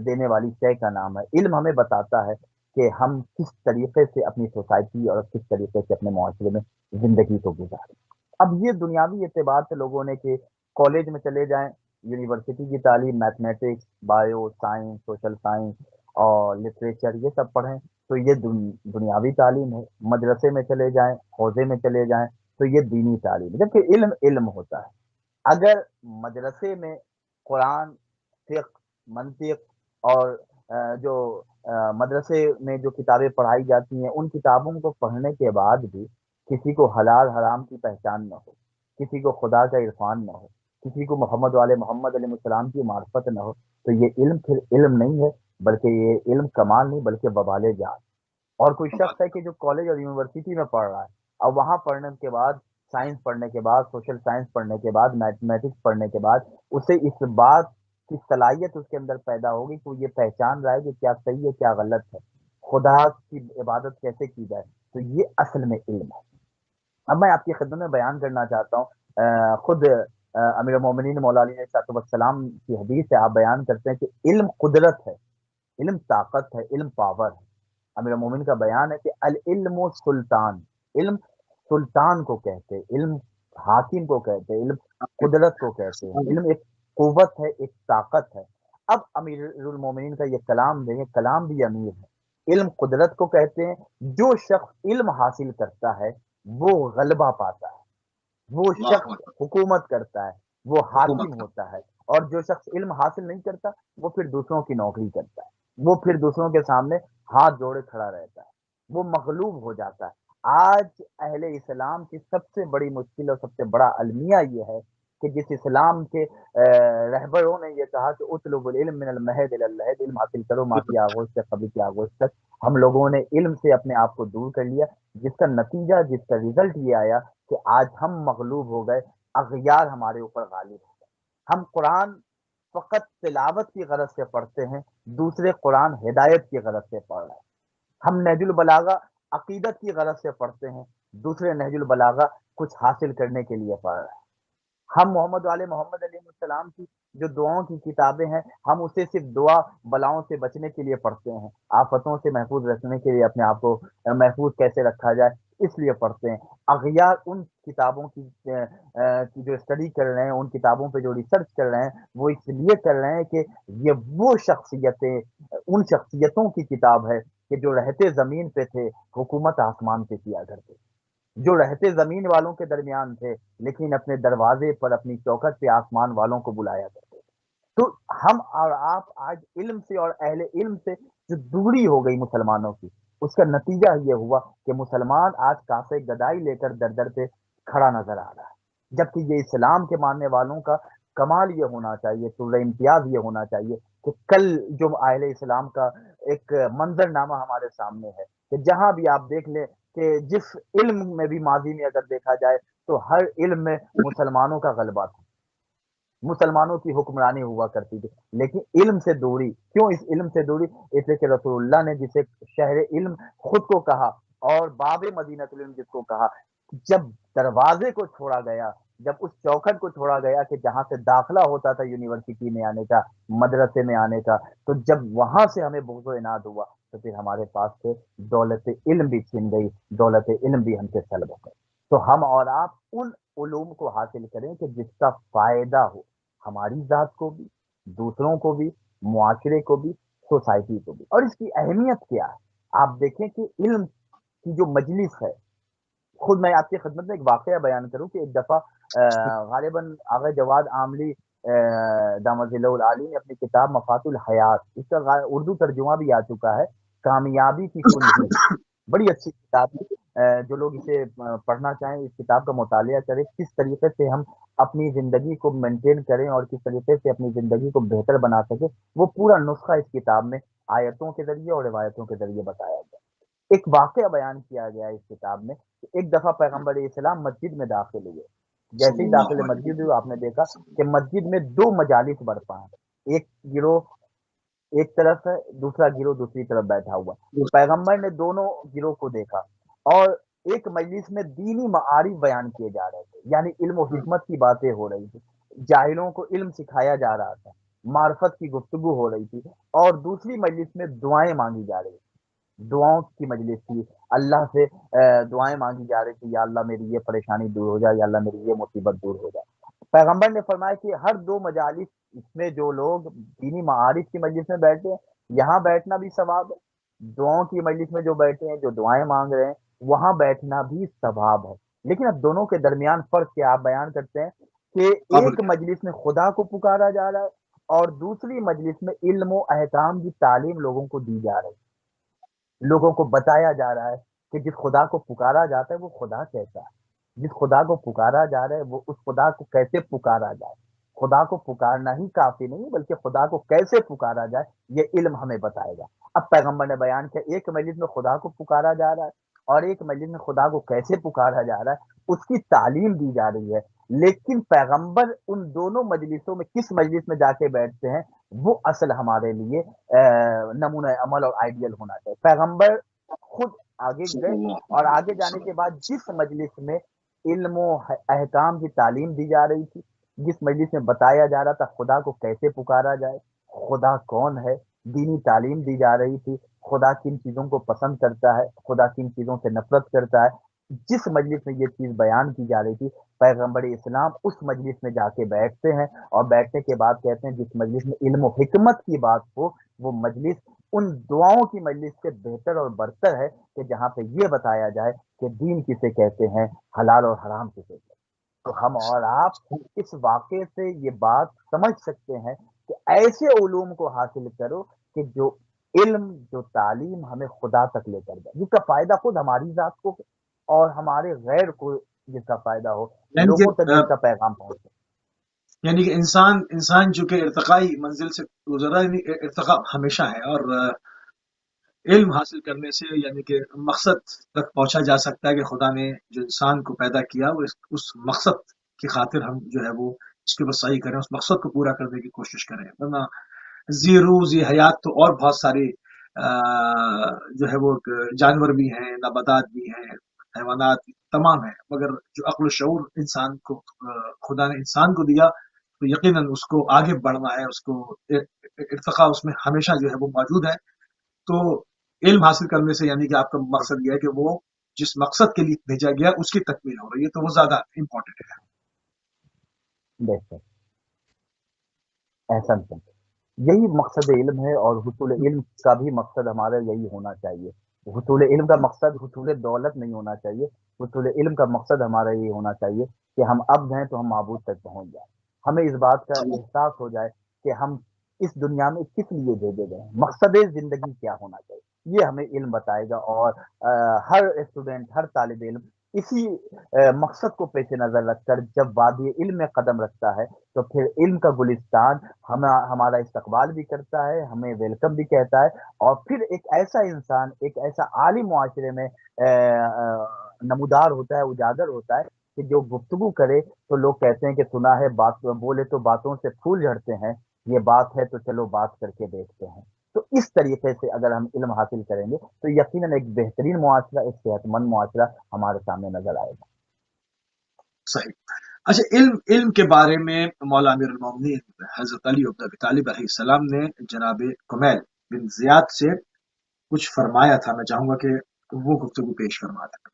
Speaker 1: دینے والی شے کا نام ہے۔ علم ہمیں بتاتا ہے کہ ہم کس طریقے سے اپنی سوسائٹی اور کس طریقے سے اپنے معاشرے میں زندگی کو گزاریں۔ اب یہ دنیاوی اعتبار سے لوگوں نے کہ کالج میں چلے جائیں، یونیورسٹی کی تعلیم mathematics, bio science, social science اور لٹریچر یہ سب پڑھیں، تو یہ دنیاوی تعلیم ہے۔ مدرسے میں چلے جائیں، حوزے میں چلے جائیں، تو یہ دینی تعلیم ہے، جبکہ علم علم ہوتا ہے۔ اگر مدرسے میں قرآن، فقہ، منطق اور جو مدرسے میں جو کتابیں پڑھائی جاتی ہیں، ان کتابوں کو پڑھنے کے بعد بھی کسی کو حلال حرام کی پہچان نہ ہو، کسی کو خدا کا عرفان نہ ہو، کسی کو محمد والے محمد علیہ السلام کی معرفت نہ ہو، تو یہ علم پھر علم نہیں ہے، بلکہ یہ علم کمال نہیں بلکہ وبال جان۔ اور کوئی شخص ہے کہ جو کالج اور یونیورسٹی میں پڑھ رہا ہے، اب وہاں پڑھنے کے بعد، سائنس پڑھنے کے بعد، سوشل سائنس پڑھنے کے بعد، میتھمیٹکس پڑھنے کے بعد، اسے اس بات کی صلاحیت اس کے اندر پیدا ہوگی کہ وہ یہ پہچان رہا ہے کہ کیا صحیح ہے کیا غلط ہے، خدا کی عبادت کیسے کی جائے، تو یہ اصل میں علم ہے۔ اب میں آپ کی خدمت میں بیان کرنا چاہتا ہوں، خود امیر المومنین مولا علی علیہ السلام کی حدیث سے آپ بیان کرتے ہیں کہ علم قدرت ہے، علم طاقت ہے، علم پاور ہے۔ امیر المومنین کا بیان ہے کہ العلم سلطان، علم سلطان کو کہتے ہیں، علم حاکم کو کہتے ہیں، علم قدرت کو کہتے ہیں، علم ایک قوت ہے، ایک طاقت ہے۔ اب امیر المومنین کا یہ کلام دیکھیں، کلام بھی امیر ہے، علم قدرت کو کہتے ہیں۔ جو شخص علم حاصل کرتا ہے وہ غلبہ پاتا ہے، وہ
Speaker 2: اللہ
Speaker 1: شخص
Speaker 2: اکبر،
Speaker 1: حکومت کرتا ہے، وہ
Speaker 2: حکومت
Speaker 1: حاکم
Speaker 2: کا
Speaker 1: ہوتا ہے۔ اور جو شخص علم حاصل نہیں کرتا وہ پھر دوسروں کی نوکری کرتا ہے، وہ پھر دوسروں کے سامنے ہاتھ جوڑے کھڑا رہتا ہے، وہ مغلوب ہو جاتا ہے۔ آج اہل اسلام کی سب سے بڑی مشکل اور سب سے بڑا المیہ یہ ہے کہ جس اسلام کے رہبروں نے یہ کہا کہ اطلب العلم من المہد الی اللحد، علم حاصل کرو ماں کی آغوش سے قبر کی آغوش تک، ہم لوگوں نے علم سے اپنے آپ کو دور کر لیا، جس کا نتیجہ، جس کا ریزلٹ یہ آیا کہ آج ہم مغلوب ہو گئے، اغیار ہمارے اوپر غالب ہو گئے۔ ہم قرآن فقط تلاوت کی غرض سے پڑھتے ہیں، دوسرے قرآن ہدایت کی غرض سے پڑھ رہے ہیں۔ ہم نہج البلاغہ عقیدت کی غرض سے پڑھتے ہیں، دوسرے نہج البلاغہ کچھ حاصل کرنے کے لیے پڑھ رہے ہیں۔ ہم محمد والے محمد علیہ السلام کی جو دعاؤں کی کتابیں ہیں، ہم اسے صرف دعا بلاؤں سے بچنے کے لیے پڑھتے ہیں، آفتوں سے محفوظ رکھنے کے لیے، اپنے آپ کو محفوظ کیسے رکھا جائے اس لیے پڑھتے ہیں۔ اغیار ان کتابوں کی جو اسٹڈی کر رہے ہیں، ان کتابوں پہ جو ریسرچ کر رہے ہیں، وہ اس لیے کر رہے ہیں کہ یہ وہ شخصیتیں، ان شخصیتوں کی کتاب ہے کہ جو رہتے زمین پہ تھے، حکومت آسمان پہ کیا کرتے، جو رہتے زمین والوں کے درمیان تھے لیکن اپنے دروازے پر، اپنی چوکھٹ پہ آسمان والوں کو بلایا کرتے۔ تو ہم اور آپ آج علم سے اور اہل علم سے جو دوری ہو گئی مسلمانوں کی، اس کا نتیجہ یہ ہوا کہ مسلمان آج کاسے گدائی لے کر در در پہ کھڑا نظر آ رہا ہے، جبکہ یہ اسلام کے ماننے والوں کا کمال یہ ہونا چاہیے، سورہ امتیاز یہ ہونا چاہیے کہ کل جو اہل اسلام کا ایک منظر نامہ ہمارے سامنے ہے کہ جہاں بھی آپ دیکھ لیں کہ جس علم میں بھی ماضی میں اگر دیکھا جائے تو ہر علم میں مسلمانوں کا غلبہ تھا، مسلمانوں کی حکمرانی ہوا کرتی تھی۔ لیکن علم سے دوری کیوں؟ اس علم سے دوری اس لیے کہ رسول اللہ نے جسے شہر علم خود کو کہا اور باب مدینۃ العلم جس کو کہا، جب دروازے کو چھوڑا گیا، جب اس چوکھٹ کو چھوڑا گیا کہ جہاں سے داخلہ ہوتا تھا یونیورسٹی میں آنے کا، مدرسے میں آنے کا، تو جب وہاں سے ہمیں بغض و عناد ہوا تو پھر ہمارے پاس سے دولت علم بھی چھن گئی، دولت علم بھی ہم سے سلب ہو گئی۔ تو ہم اور آپ ان علوم کو حاصل کریں کہ جس کا فائدہ ہو ہماری ذات کو بھی، دوسروں کو بھی، معاشرے کو بھی، سوسائٹی کو بھی۔ اور اس کی اہمیت کیا ہے؟ آپ دیکھیں کہ علم کی جو مجلس ہے، خود میں آپ کی خدمت میں ایک واقعہ بیان کروں کہ ایک دفعہ غالباً آغا جواد عاملی دامت ظلہ العالی نے اپنی کتاب مفات الحیات، اس کا اردو ترجمہ بھی آ چکا ہے، کامیابی کی کنجی، بڑی اچھی کتاب ہے۔ جو لوگ اسے پڑھنا چاہیں اس کتاب کا مطالعہ کریں، کس طریقے سے ہم اپنی زندگی کو مینٹین کریں اور کس طریقے سے اپنی زندگی کو بہتر بنا سکیں، وہ پورا نسخہ اس کتاب میں آیتوں کے ذریعے اور روایتوں کے ذریعے بتایا گیا۔ ایک واقعہ بیان کیا گیا ہے اس کتاب میں کہ ایک دفعہ پیغمبر اسلام مسجد میں داخل ہوئے، جیسے
Speaker 2: صلی
Speaker 1: ہی
Speaker 2: اللہ
Speaker 1: داخل
Speaker 2: علیہ
Speaker 1: مسجد ہوئے آپ نے دیکھا
Speaker 2: وسلم۔
Speaker 1: کہ مسجد میں دو مجالس برپا ہیں، ایک گروہ ایک طرف ہے، دوسرا گروہ دوسری طرف بیٹھا ہوا۔ پیغمبر نے دونوں گروہ کو دیکھا اور ایک مجلس میں دینی معارف بیان کیے جا رہے تھے، یعنی علم و حکمت کی باتیں ہو رہی تھی، جاہلوں کو علم سکھایا جا رہا تھا، معرفت کی گفتگو ہو رہی تھی، اور دوسری مجلس میں دعائیں مانگی جا رہی تھی، دعاؤں کی مجلس تھی، اللہ سے دعائیں مانگی جا رہی تھی، یا اللہ میری یہ پریشانی دور ہو جائے، یا اللہ میری یہ مصیبت دور ہو جائے۔ پیغمبر نے فرمایا کہ ہر دو مجالس، اس میں جو لوگ دینی معارف کی مجلس میں بیٹھے ہیں یہاں بیٹھنا بھی ثواب ہے، دعاؤں کی مجلس میں جو بیٹھے ہیں، جو دعائیں مانگ رہے ہیں، وہاں بیٹھنا بھی ثواب ہے۔ لیکن اب دونوں کے درمیان فرق کیا آپ بیان کرتے ہیں کہ
Speaker 2: اب
Speaker 1: ایک مجلس میں خدا کو پکارا جا رہا ہے اور دوسری مجلس میں علم و احکام کی تعلیم لوگوں کو دی جا رہی ہے، لوگوں کو بتایا جا رہا ہے کہ جس خدا کو پکارا جاتا ہے وہ خدا کیسا ہے، جس خدا کو پکارا جا رہا ہے وہ اس خدا کو کیسے پکارا جائے۔ خدا کو پکارنا ہی کافی نہیں بلکہ خدا کو کیسے پکارا جائے یہ علم ہمیں بتائے گا۔ اب پیغمبر نے بیان کیا ایک مجلس میں خدا کو پکارا جا رہا ہے اور ایک مجلس میں خدا کو کیسے پکارا جا رہا ہے، اس کی تعلیم دی جا رہی ہے۔ لیکن پیغمبر ان دونوں مجلسوں میں کس مجلس میں جا کے بیٹھتے ہیں وہ اصل ہمارے لیے نمونہ عمل اور آئیڈیل ہونا چاہیے۔ پیغمبر خود آگے
Speaker 2: صلی
Speaker 1: گئے
Speaker 2: اللہ
Speaker 1: اور
Speaker 2: علیہ
Speaker 1: آگے جانے
Speaker 2: وسلم۔
Speaker 1: کے بعد جس مجلس میں علم و احکام کی تعلیم دی جا رہی تھی، جس مجلس میں بتایا جا رہا تھا خدا کو کیسے پکارا جائے، خدا کون ہے، دینی تعلیم دی جا رہی تھی، خدا کن چیزوں کو پسند کرتا ہے، خدا کن چیزوں سے نفرت کرتا ہے، جس مجلس میں یہ چیز بیان کی جا رہی تھی، پیغمبر اسلام اس مجلس میں جا کے بیٹھتے ہیں، اور بیٹھنے کے بعد کہتے ہیں جس مجلس میں علم و حکمت کی بات ہو، وہ مجلس ان دعاؤں کی مجلس سے بہتر اور برتر ہے کہ جہاں پہ یہ بتایا جائے کہ دین کسے کہتے ہیں، حلال اور حرام کسے کہتے ہیں۔ تو ہم اور آپ اس واقعے سے یہ بات سمجھ سکتے ہیں کہ ایسے علوم کو حاصل کرو کہ جو علم، جو تعلیم ہمیں خدا تک لے کر جائے، جس کا فائدہ خود ہماری ذات کو ہو اور ہمارے غیر کو جس کا فائدہ ہو،
Speaker 2: یعنی کہ
Speaker 1: لوگوں تک جس کا پیغام پہنچے۔
Speaker 2: یعنی کہ انسان جو کہ ارتقائی منزل سے گزرا، یعنی ارتقا ہمیشہ ہے، اور علم حاصل کرنے سے یعنی کہ مقصد تک پہنچا جا سکتا ہے کہ خدا نے جو انسان کو پیدا کیا وہ اس مقصد کی خاطر ہم جو ہے وہ اس کی بسائی کریں، اس مقصد کو پورا کرنے کی کوشش کریں، ورنہ زی روح زی حیات تو اور بہت ساری جو ہے وہ جانور بھی ہیں، نباتات بھی ہیں، حیوانات تمام ہیں، مگر جو عقل و شعور انسان کو خدا نے انسان کو دیا، تو یقیناً اس کو آگے بڑھنا ہے، اس کو ارتقا اس میں ہمیشہ جو ہے وہ موجود ہے۔ تو علم حاصل کرنے سے یعنی کہ آپ کا مقصد یہ ہے کہ وہ جس مقصد کے لیے بھیجا گیا اس کی تکمیل ہو رہی ہے، تو وہ زیادہ امپورٹنٹ ہے۔
Speaker 1: بہتر، احسن سن، یہی مقصد علم ہے، اور حصول علم کا بھی مقصد ہمارا یہی ہونا چاہیے۔ حصول علم کا مقصد حصول دولت نہیں ہونا چاہیے، حصول علم کا مقصد ہمارا یہی ہونا چاہیے کہ ہم عبد ہیں تو ہم معبود تک پہنچ جائیں، ہمیں اس بات کا احساس ہو جائے کہ ہم اس دنیا میں کس لیے بھیجے گئے ہیں، مقصد زندگی کیا ہونا چاہیے، یہ ہمیں علم بتائے گا۔ اور ہر اسٹوڈنٹ، ہر طالب علم اسی مقصد کو پیش نظر رکھ کر جب وادی علم میں قدم رکھتا ہے، تو پھر علم کا گلستان ہمارا استقبال بھی کرتا ہے، ہمیں ویلکم بھی کہتا ہے، اور پھر ایک ایسا انسان، ایک ایسا عالم معاشرے میں نمودار ہوتا ہے، اجاگر ہوتا ہے کہ جو گفتگو کرے تو لوگ کہتے ہیں کہ سنا ہے، بات بولے تو باتوں سے پھول جھڑتے ہیں، یہ بات ہے تو چلو بات کر کے دیکھتے ہیں۔ تو اس طریقے سے اگر ہم علم حاصل کریں گے تو یقیناً ایک بہترین معاشرہ، ایک صحت مند معاشرہ ہمارے سامنے نظر آئے گا۔
Speaker 2: صحیح۔ اچھا، علم کے بارے میں مولا امیر المومنین حضرت علی بن ابی طالب علیہ السلام نے جناب کمیل بن زیاد سے کچھ فرمایا تھا، میں چاہوں گا کہ وہ گفتگو پیش فرما دیں۔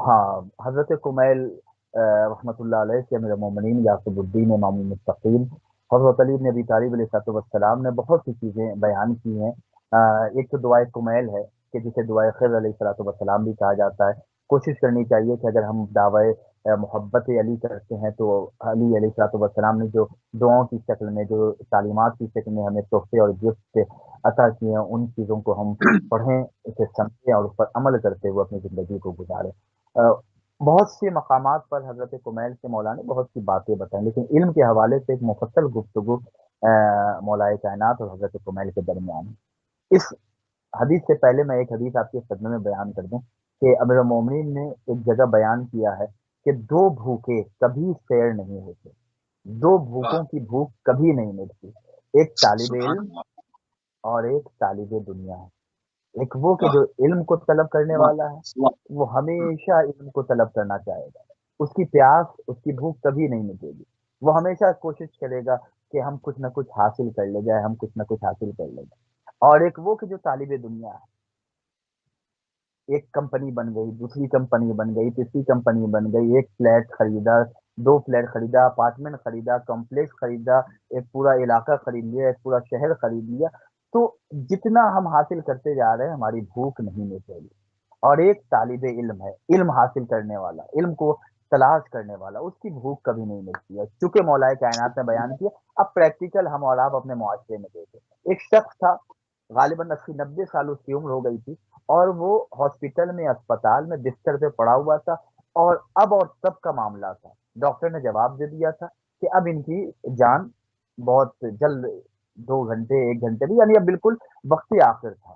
Speaker 1: ہاں، حضرت کمیل رحمۃ اللہ علیہ سے امیر المومنین یعقوب الدین امام المتقین حضرت علی بن ابی طالب علیہ السلام نے بہت سی چیزیں بیان کی ہیں۔ ایک تو دعائے کمیل ہے کہ جسے دعائے خیر علیہ السلام بھی کہا جاتا ہے۔ کوشش کرنی چاہیے کہ اگر ہم دعوائے محبت علی کرتے ہیں تو علی علیہ السلام نے جو دعاؤں کی شکل میں، جو تعلیمات کی شکل میں ہمیں تحفے اور گفٹ عطا کیے ہیں، ان چیزوں کو ہم پڑھیں، اسے سمجھیں اور اس پر عمل کرتے ہوئے اپنی زندگی کو گزاریں۔ بہت سے مقامات پر حضرت کمیل کے مولا نے بہت سی باتیں بتائیں، لیکن علم کے حوالے سے ایک مفصل گفتگو مولائے کائنات اور حضرت کمیل کے درمیان ہے۔ اس حدیث سے پہلے میں ایک حدیث آپ کے خدمت میں بیان کر دوں کہ امیر المومنین نے ایک جگہ بیان کیا ہے کہ دو بھوکے کبھی سیر نہیں ہوتے، دو
Speaker 2: واہ،
Speaker 1: بھوکوں کی بھوک کبھی نہیں مٹتی، ایک طالب
Speaker 2: سبحان
Speaker 1: علم
Speaker 2: اللہ،
Speaker 1: اور ایک طالب دنیا ہے۔ ایک وہ کہ
Speaker 2: واہ
Speaker 1: جو علم کو طلب کرنے
Speaker 2: واہ
Speaker 1: والا ہے،
Speaker 2: واہ۔
Speaker 1: وہ ہمیشہ علم کو طلب کرنا چاہے گا، اس کی پیاس، اس کی بھوک کبھی نہیں مٹے گی، وہ ہمیشہ کوشش کرے گا کہ ہم کچھ نہ کچھ حاصل کر لے جائے، ہم کچھ نہ کچھ حاصل کر لے جائے۔ اور ایک وہ کہ جو طالب دنیا ہے، ایک کمپنی بن گئی، دوسری کمپنی بن گئی، تیسری کمپنی بن گئی، ایک فلیٹ خریدا، دو فلیٹ خریدا، اپارٹمنٹ خریدا، کمپلیکس خریدا، ایک پورا علاقہ خرید لیا، ایک پورا شہر خرید لیا، تو جتنا ہم حاصل کرتے جا رہے ہیں ہماری بھوک نہیں مٹے گی۔ اور ایک طالب علم ہے، علم حاصل کرنے والا، علم کو تلاش کرنے والا، اس کی بھوک کبھی نہیں ملتی ہے، چونکہ مولائے کائنات نے بیان کیا۔ اب پریکٹیکل ہم اور آپ اپنے معاشرے میں دیکھیں، ایک شخص تھا، غالباً 80 90 سال اس کی عمر ہو گئی تھی، اور وہ ہاسپٹل میں، اسپتال میں بستر پہ پڑا ہوا تھا، اور اب اور تب کا معاملہ تھا، ڈاکٹر نے جواب دے دیا تھا کہ اب ان کی جان بہت جلد، 2 گھنٹے 1 گھنٹے بھی، یعنی اب بالکل وقتی آخر تھا۔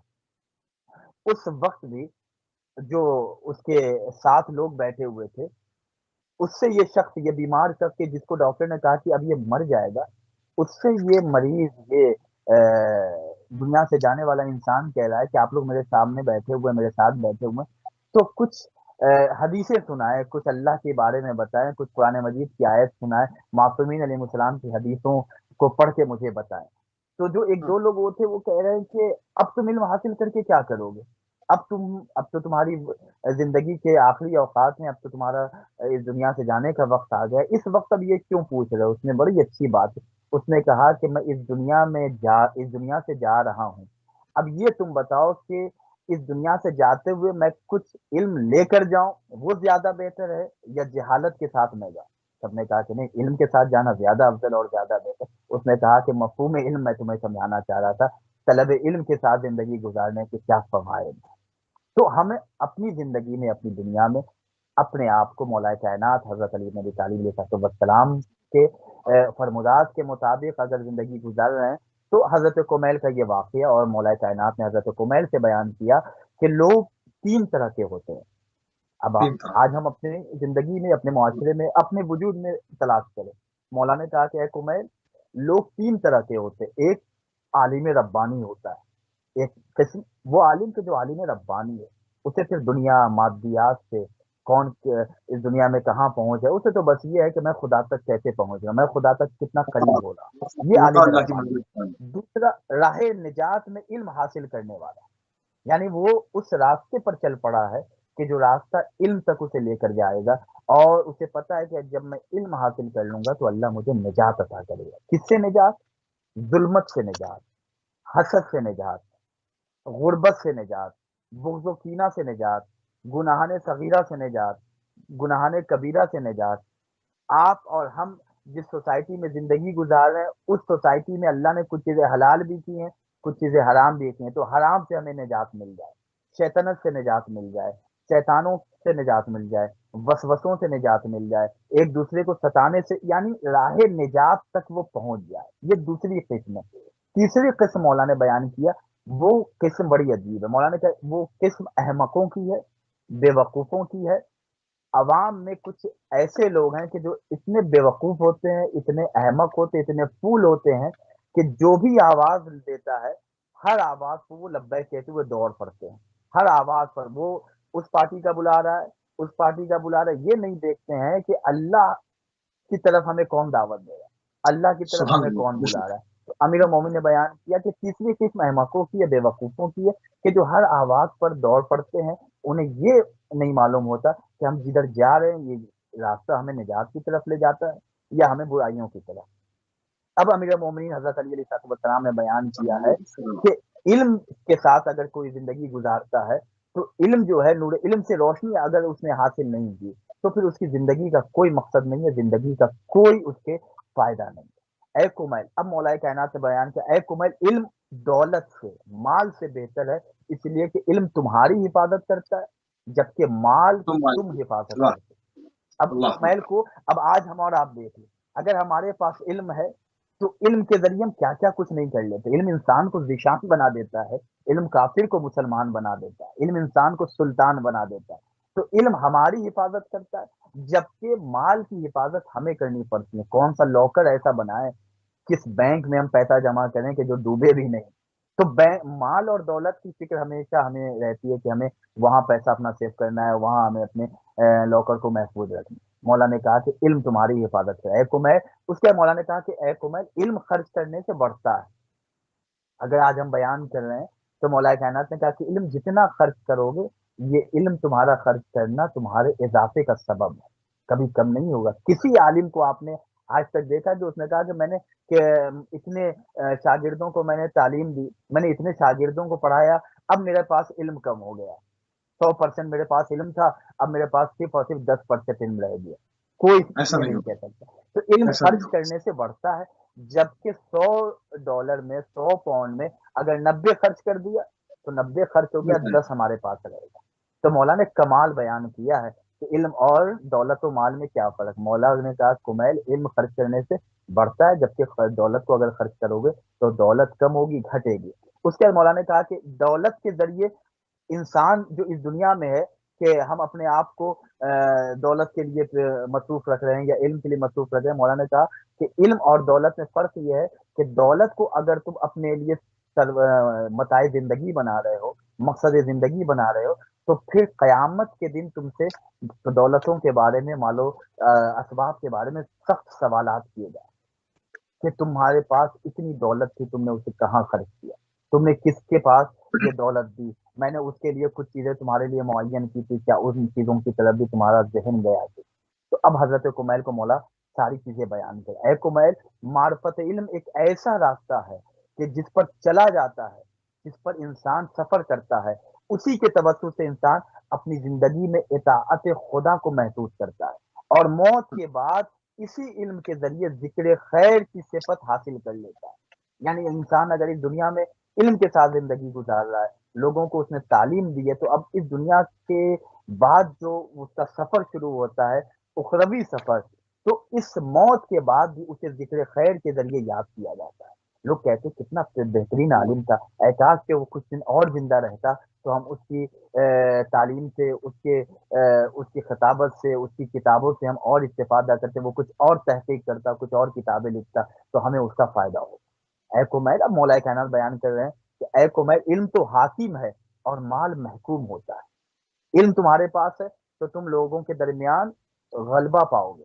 Speaker 1: اس وقت بھی جو اس کے ساتھ لوگ بیٹھے ہوئے تھے، اس سے یہ شخص، یہ بیمار شخص کہ جس کو ڈاکٹر نے کہا کہ اب یہ مر جائے گا، اس سے یہ مریض، یہ دنیا سے جانے والا انسان کہہ رہا ہے کہ آپ لوگ میرے سامنے بیٹھے ہوئے، میرے ساتھ بیٹھے ہوئے، تو کچھ حدیثیں سنائے، کچھ اللہ کے بارے میں بتائیں، کچھ قرآن مجید کی آیت سنائے، معصومین علیہ السلام کی حدیثوں کو پڑھ کے مجھے بتائیں۔ تو جو ایک دو لوگ وہ تھے، وہ کہہ رہے ہیں کہ اب تم علم حاصل کر کے کیا کرو گے؟ اب تو تمہاری زندگی کے آخری اوقات میں، اب تو تمہارا اس دنیا سے جانے کا وقت آ گیا ہے، اس وقت اب یہ کیوں پوچھ رہے ہو؟ اس نے بڑی اچھی بات ہے، اس نے کہا کہ میں اس دنیا سے جا رہا ہوں، اب یہ تم بتاؤ کہ اس دنیا سے جاتے ہوئے میں کچھ علم لے کر جاؤں، وہ زیادہ بہتر ہے، یا جہالت کے ساتھ میں جاؤں؟ سب نے کہا کہ نہیں، علم کے ساتھ جانا زیادہ افضل اور زیادہ بہتر۔ اس نے کہا کہ مفہوم علم میں تمہیں سمجھانا چاہ رہا تھا، طلب علم کے ساتھ زندگی گزارنے کے کیا فوائد ہیں۔ تو ہمیں اپنی زندگی میں، اپنی دنیا میں اپنے آپ کو مولا کائنات حضرت علی نبی طالب علیہ السلام کے فرمودات کے مطابق اگر زندگی گزار رہے ہیں، تو حضرت کمیل کا یہ واقعہ اور مولا کائنات نے حضرت کمیل سے بیان کیا کہ لوگ تین طرح کے ہوتے ہیں۔ اب
Speaker 2: تین طرح
Speaker 1: آج ہم اپنے زندگی میں، اپنے معاشرے میں، اپنے وجود میں تلاش کریں۔ مولا نے کہا کہ اے کمیل، لوگ تین طرح کے ہوتے ہیں۔ ایک عالم ربانی ہوتا ہے، ایک قسم وہ عالم کے جو عالم ربانی ہے، اسے پھر دنیا مادیات سے اس دنیا میں کہاں پہنچ ہے، اسے تو بس یہ ہے کہ میں خدا تک کیسے پہنچ گیا، میں خدا تک کتنا قریب ہو رہا، یہ
Speaker 2: ہوتا
Speaker 1: عالم
Speaker 2: اللہ کی
Speaker 1: ربانی
Speaker 2: منزل پر۔
Speaker 1: ہے۔ دوسرا، راہ نجات میں علم حاصل کرنے والا، یعنی وہ اس راستے پر چل پڑا ہے کہ جو راستہ علم تک اسے لے کر جائے گا، اور اسے پتا ہے کہ جب میں علم حاصل کر لوں گا تو اللہ مجھے نجات عطا کرے گا۔ کس سے نجات؟ ظلمت سے نجات، حسد سے نجات، غربت سے نجات، بغض و کینہ سے نجات، گناہان صغیرہ سے نجات، گناہان کبیرہ سے نجات۔ آپ اور ہم جس سوسائٹی میں زندگی گزار رہے ہیں، اس سوسائٹی میں اللہ نے کچھ چیزیں حلال بھی کی ہیں، کچھ چیزیں حرام بھی کی ہیں، تو حرام سے ہمیں نجات مل جائے، شیطنت سے نجات مل جائے، شیطانوں سے نجات مل جائے، وسوسوں سے نجات مل جائے، ایک دوسرے کو ستانے سے، یعنی راہ نجات تک وہ پہنچ جائے۔ یہ دوسری قسم ہے۔ تیسری قسم مولا نے بیان کیا، وہ قسم بڑی عجیب ہے۔ مولا نے کہا وہ قسم احمقوں کی ہے، بے وقوفوں کی ہے۔ عوام میں کچھ ایسے لوگ ہیں کہ جو اتنے بے وقوف ہوتے ہیں، اتنے احمق ہوتے ہیں، اتنے فول ہوتے ہیں کہ جو بھی آواز دیتا ہے، ہر آواز کو وہ لبیک کہتے ہوئے دوڑ پڑتے ہیں۔ ہر آواز پر وہ اس پارٹی کا بلا رہا ہے، اس پارٹی کا بلا رہا ہے، یہ نہیں دیکھتے ہیں کہ اللہ کی طرف ہمیں کون دعوت دے رہا ہے، اللہ کی طرف
Speaker 2: سبحان
Speaker 1: ہمیں
Speaker 2: اللہ،
Speaker 1: کون
Speaker 2: بے
Speaker 1: بلا
Speaker 2: شک۔
Speaker 1: رہا ہے۔ تو امیر المومن نے بیان کیا کہ تیسری قسم احمقوں کی ہے، بے وقوفوں کی ہے، کہ جو ہر آواز پر دوڑ پڑتے ہیں، انہیں یہ نہیں معلوم ہوتا کہ ہم جدھر جا رہے ہیں یہ راستہ ہمیں نجات کی طرف لے جاتا ہے یا ہمیں برائیوں کی طرف۔ اب امیر المومنین حضرت علی علیہ السلام نے بیان کیا ہے کہ علم کے ساتھ اگر کوئی زندگی گزارتا ہے، تو علم جو ہے، نور علم سے روشنی اگر اس نے حاصل نہیں کی، تو پھر اس کی زندگی کا کوئی مقصد نہیں ہے، زندگی کا کوئی اس کے فائدہ نہیں ہے۔ اے کمیل، اب مولا کائنات نے بیان کیا، اے کمیل، علم دولت سے، مال سے بہتر ہے، اس لیے کہ علم تمہاری حفاظت کرتا ہے، جبکہ مال کی
Speaker 2: تم
Speaker 1: تم حفاظت
Speaker 2: اللہ
Speaker 1: کرتے ہو۔ اب
Speaker 2: اللہ
Speaker 1: کمیل کو، اب آج ہم اور آپ دیکھ لیں، اگر ہمارے پاس علم ہے تو علم کے ذریعے ہم کیا کیا کچھ نہیں کر لیتے۔ علم انسان کو ذیشان بنا دیتا ہے، علم کافر کو مسلمان بنا دیتا ہے، علم انسان کو سلطان بنا دیتا ہے۔ تو علم ہماری حفاظت کرتا ہے، جبکہ مال کی حفاظت ہمیں کرنی پڑتی ہے۔ کون سا لاکر ایسا بنائے، کس بینک میں ہم پیسہ جمع کریں کہ جو ڈوبے بھی نہیں۔ تو مال اور دولت کی فکر ہمیشہ ہمیں رہتی ہے کہ ہمیں وہاں پیسہ اپنا سیو کرنا ہے، وہاں ہمیں اپنے لاکر کو محفوظ رکھنا ہے۔ مولا نے کہا کہ علم تمہاری حفاظت کرے، اے کمیل۔ اس کے مولا نے کہا کہ اے کمیل، علم خرچ کرنے سے بڑھتا ہے۔ اگر آج ہم بیان کر رہے ہیں تو مولا کائنات نے کہا کہ علم جتنا خرچ کرو گے، یہ علم تمہارا خرچ کرنا تمہارے اضافے کا سبب ہے، کبھی کم نہیں ہوگا۔ کسی عالم کو آپ نے آج تک دیکھا جو اس نے کہا کہ میں نے کہ اتنے شاگردوں کو میں نے تعلیم دی، میں نے اتنے شاگردوں کو پڑھایا، اب میرے پاس علم کم ہو گیا، 100% میرے پاس علم تھا، اب میرے پاس صرف اور صرف 10% علم رہ گیا؟ کوئی
Speaker 2: ایسا
Speaker 1: یہ
Speaker 2: نہیں
Speaker 1: نہیں
Speaker 2: ہوگا،
Speaker 1: کہہ سکتا۔ تو علم
Speaker 2: ایسا نہیں
Speaker 1: خرچ
Speaker 2: ہوگا۔
Speaker 1: کرنے سے بڑھتا ہے، جبکہ $100 میں، 100 پاؤنڈ میں اگر 90 خرچ کر دیا تو 90 خرچ ہو گیا، 10 ہمارے پاس رہے گا۔ تو مولا نے کمال بیان کیا ہے کہ علم اور دولت و مال میں کیا فرق۔ مولا نے کہا کمیل، علم خرچ کرنے سے بڑھتا ہے، جبکہ دولت کو اگر خرچ کرو گے تو دولت کم ہوگی، گھٹے گی۔ اس کے بعد مولا نے کہا کہ دولت کے ذریعے انسان جو اس دنیا میں ہے، کہ ہم اپنے آپ کو دولت کے لیے مصروف رکھ رہے ہیں یا علم کے لیے مصروف رکھ رہے ہیں، مولانا نے کہا کہ علم اور دولت میں فرق یہ ہے کہ دولت کو اگر تم اپنے لیے متاع زندگی بنا رہے ہو، مقصد زندگی بنا رہے ہو، تو پھر قیامت کے دن تم سے دولتوں کے بارے میں، مالو اسباب کے بارے میں سخت سوالات کیے جائیں کہ تمہارے پاس اتنی دولت تھی، تم نے اسے کہاں خرچ کیا، تم نے کس کے پاس یہ دولت دی، میں نے اس کے لیے کچھ چیزیں تمہارے لیے معین کی تھی، کیا ان چیزوں کی طرف بھی تمہارا ذہن گیا تھی؟ تو اب حضرت کمیل کو مولا ساری چیزیں بیان کر، اے کمیل، معرفت علم ایک ایسا راستہ ہے کہ جس پر چلا جاتا ہے، جس پر انسان سفر کرتا ہے، اسی کے توسط سے انسان اپنی زندگی میں اطاعت خدا کو محسوس کرتا ہے، اور موت کے بعد اسی علم کے ذریعے ذکر خیر کی صفت حاصل کر لیتا ہے۔ یعنی انسان اگر اس دنیا میں علم کے ساتھ زندگی گزار رہا ہے، لوگوں کو اس نے تعلیم دی ہے، تو اب اس دنیا کے بعد جو اس کا سفر شروع ہوتا ہے، اخروی سفر، تو اس موت کے بعد بھی اسے ذکر خیر کے ذریعے یاد کیا جاتا ہے۔ لوگ کہتے ہیں کتنا بہترین عالم تھا، احساس کہ وہ کچھ دن اور زندہ رہتا تو ہم اس کی تعلیم سے، اس کی خطابت سے، اس کی کتابوں سے ہم اور استفادہ کرتے، وہ کچھ اور تحقیق کرتا، کچھ اور کتابیں لکھتا، تو ہمیں اس کا فائدہ ہوگا۔ اے کمیل، اب مولا کائنات بیان کر رہے ہیں کہ اے کمیل، علم تو حاکم ہے اور مال محکوم ہوتا ہے۔ علم تمہارے پاس ہے تو تم لوگوں کے درمیان غلبہ پاؤ گے،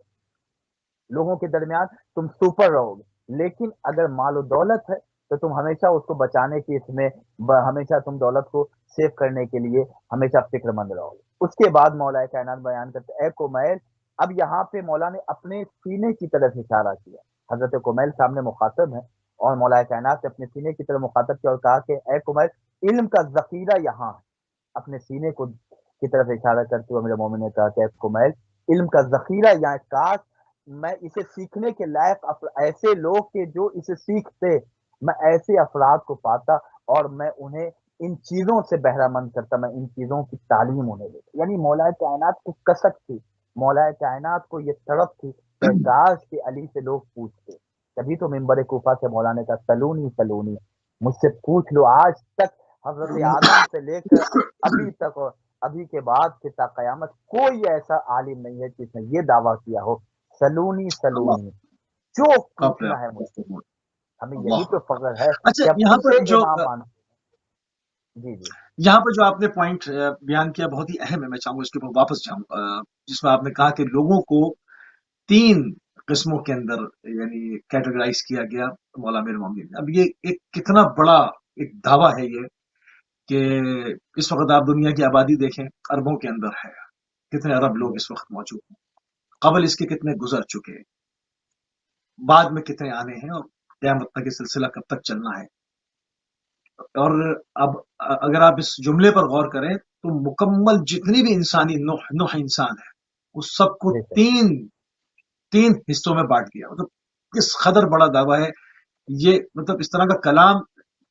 Speaker 1: لوگوں کے درمیان تم سپر رہو گے، لیکن اگر مال و دولت ہے تو تم ہمیشہ اس کو بچانے کی، اس میں ہمیشہ تم دولت کو سیو کرنے کے لیے ہمیشہ فکر مند رہو گے۔ اس کے بعد مولا کائنات بیان کرتے، اے کمیل، اب یہاں پہ مولا نے اپنے سینے کی طرف اشارہ کیا، حضرت کمیل سامنے مخاطب ہے، اور مولا کائنات نے اپنے سینے کی طرف مخاطب کیا اور کہا کہ اے کمیل، علم کا ذخیرہ یہاں ہے۔ اپنے سینے کو کی طرف اشارہ کرتے ہوئے میرے مومن نے کہا کہ اے کمیل، علم کا ذخیرہ یہاں، کاش میں اسے سیکھنے کے لائق ایسے لوگ کے جو اسے سیکھتے، میں ایسے افراد کو پاتا اور میں انہیں ان چیزوں سے بہرہ مند کرتا، میں ان چیزوں کی تعلیم انہیں دیتا۔ یعنی مولا کائنات کو کسک تھی، مولا کائنات کو یہ تڑپ تھی کہ کاش کے علی سے لوگ پوچھتے۔ تبھی تو منبر کوفہ سے مولا نے کہا سلونی سلونی، مجھ سے پوچھ لو۔ آج تک حضرت آدم سے لے کر ابھی تک اور ابھی کے بعد سے تا قیامت کوئی ایسا عالم نہیں ہے جس نے یہ دعویٰ کیا ہو سلونی
Speaker 2: اللہ
Speaker 1: سلونی، جو
Speaker 2: آپ نے
Speaker 1: پوچھنا ہے مجھ سے۔ ہمیں یہی
Speaker 2: اللہ
Speaker 1: تو
Speaker 2: اکبر۔
Speaker 1: فخر ہے
Speaker 2: اچھا،
Speaker 1: کہ ہم
Speaker 2: یہاں
Speaker 1: اسے
Speaker 2: پر جو
Speaker 1: امام مانتے ہیں۔ جی جی
Speaker 2: یہاں پر جو آپ نے پوائنٹ بیان کیا بہت ہی اہم ہے، میں چاہوں گا اس کے اوپر واپس جاؤں، جس میں آپ نے کہا کہ لوگوں کو تین قسموں کے اندر یعنی کیٹیگرائز کیا گیا مولا میر مومن۔ اب یہ ایک کتنا بڑا ایک دعویٰ ہے یہ کہ اس وقت آپ دنیا کی آبادی دیکھیں، اربوں کے اندر ہے، کتنے ارب لوگ اس وقت موجود ہیں، قبل اس کے کتنے گزر چکے، بعد میں کتنے آنے ہیں، اور قیامت تک یہ سلسلہ کب تک چلنا ہے۔ اور اب اگر آپ اس جملے پر غور کریں تو مکمل جتنی بھی انسانی نوح انسان ہے، اس سب کو
Speaker 1: بے شک۔
Speaker 2: تین حصوں میں بانٹ دیا۔ مطلب اس قدر بڑا دعویٰ ہے یہ، مطلب اس طرح کا کلام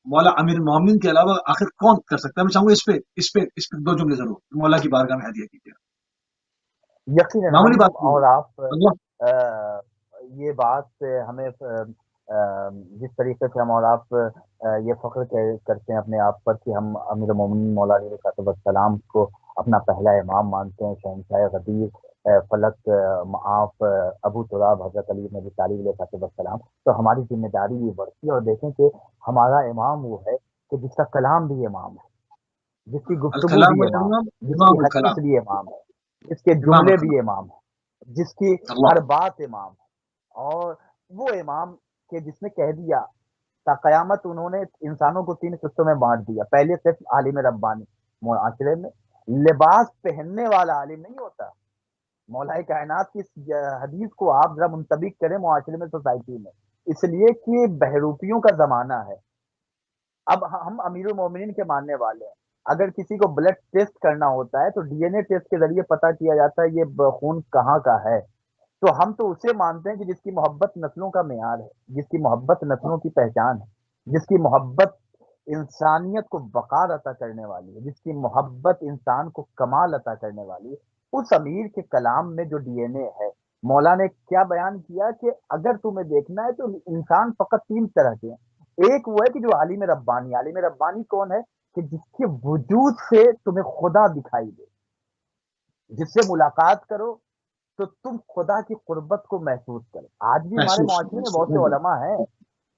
Speaker 2: مولا امیر مومن کے علاوہ آخر کون کر سکتا ہے؟ میں چاہوں گا اس پہ دو جملے ضرور مولا کی بارگاہ میں ہدیہ کیجیے،
Speaker 1: یقیناً
Speaker 2: معمولی
Speaker 1: ہم
Speaker 2: بات نہیں
Speaker 1: اور
Speaker 2: ہے۔
Speaker 1: آپ
Speaker 2: اللہ
Speaker 1: یہ بات ہمیں جس طریقے سے ہم اور آپ یہ فخر کرتے ہیں اپنے آپ پر کہ ہم امیر المومنین مولا علیہ صاحب السلام کو اپنا پہلا امام مانتے ہیں، شہنشاہ غدیر فلک معاف ابو تراب حضرت علی نبی طالب علیہ صاحب السلام، تو ہماری ذمہ داری یہ بڑھتی ہے، اور دیکھیں کہ ہمارا امام وہ ہے کہ جس کا کلام بھی امام ہے، جس کی گفتگو
Speaker 2: الکلام
Speaker 1: بھی امام
Speaker 2: والامام
Speaker 1: ہے، جس کی
Speaker 2: امام
Speaker 1: حدیث
Speaker 2: الکلام،
Speaker 1: بھی امام ہے، جس کے
Speaker 2: امام
Speaker 1: جملے بھی
Speaker 2: الکلام،
Speaker 1: امام ہے، جس کی
Speaker 2: اللہ
Speaker 1: ہر بات امام ہے، اور وہ امام کہ جس نے کہہ دیا تا قیامت انہوں نے انسانوں کو تین قسطوں میں بانٹ دیا۔ پہلے صرف عالم ربانی، معاشرے میں لباس پہننے والا عالم نہیں ہوتا۔ مولا کائنات کی اس حدیث کو آپ ذرا منطبق کریں معاشرے میں، سوسائٹی میں، اس لیے کہ بہروپیوں کا زمانہ ہے۔ اب ہم امیر المومنین کے ماننے والے ہیں، اگر کسی کو بلڈ ٹیسٹ کرنا ہوتا ہے تو ڈی این اے ٹیسٹ کے ذریعے پتا کیا جاتا ہے یہ خون کہاں کا ہے، تو ہم تو اسے مانتے ہیں کہ جس کی محبت نسلوں کا معیار ہے، جس کی محبت نسلوں کی پہچان ہے، جس کی محبت انسانیت کو وقار عطا کرنے والی ہے، جس کی محبت انسان کو کمال عطا کرنے والی ہے، اس امیر کے کلام میں جو ڈی این اے ہے۔ مولا نے کیا بیان کیا کہ اگر تمہیں دیکھنا ہے تو انسان فقط تین طرح کے ہیں۔ ایک وہ ہے کہ جو عالم ربانی، عالم ربانی کون ہے؟ کہ جس کے وجود سے تمہیں خدا دکھائی دے، جس سے ملاقات کرو تو تم خدا کی قربت کو محسوس کرو۔ آج بھی ہمارے
Speaker 2: محسوس
Speaker 1: معاشرے میں بہت سے
Speaker 2: ہونا۔
Speaker 1: علماء ہیں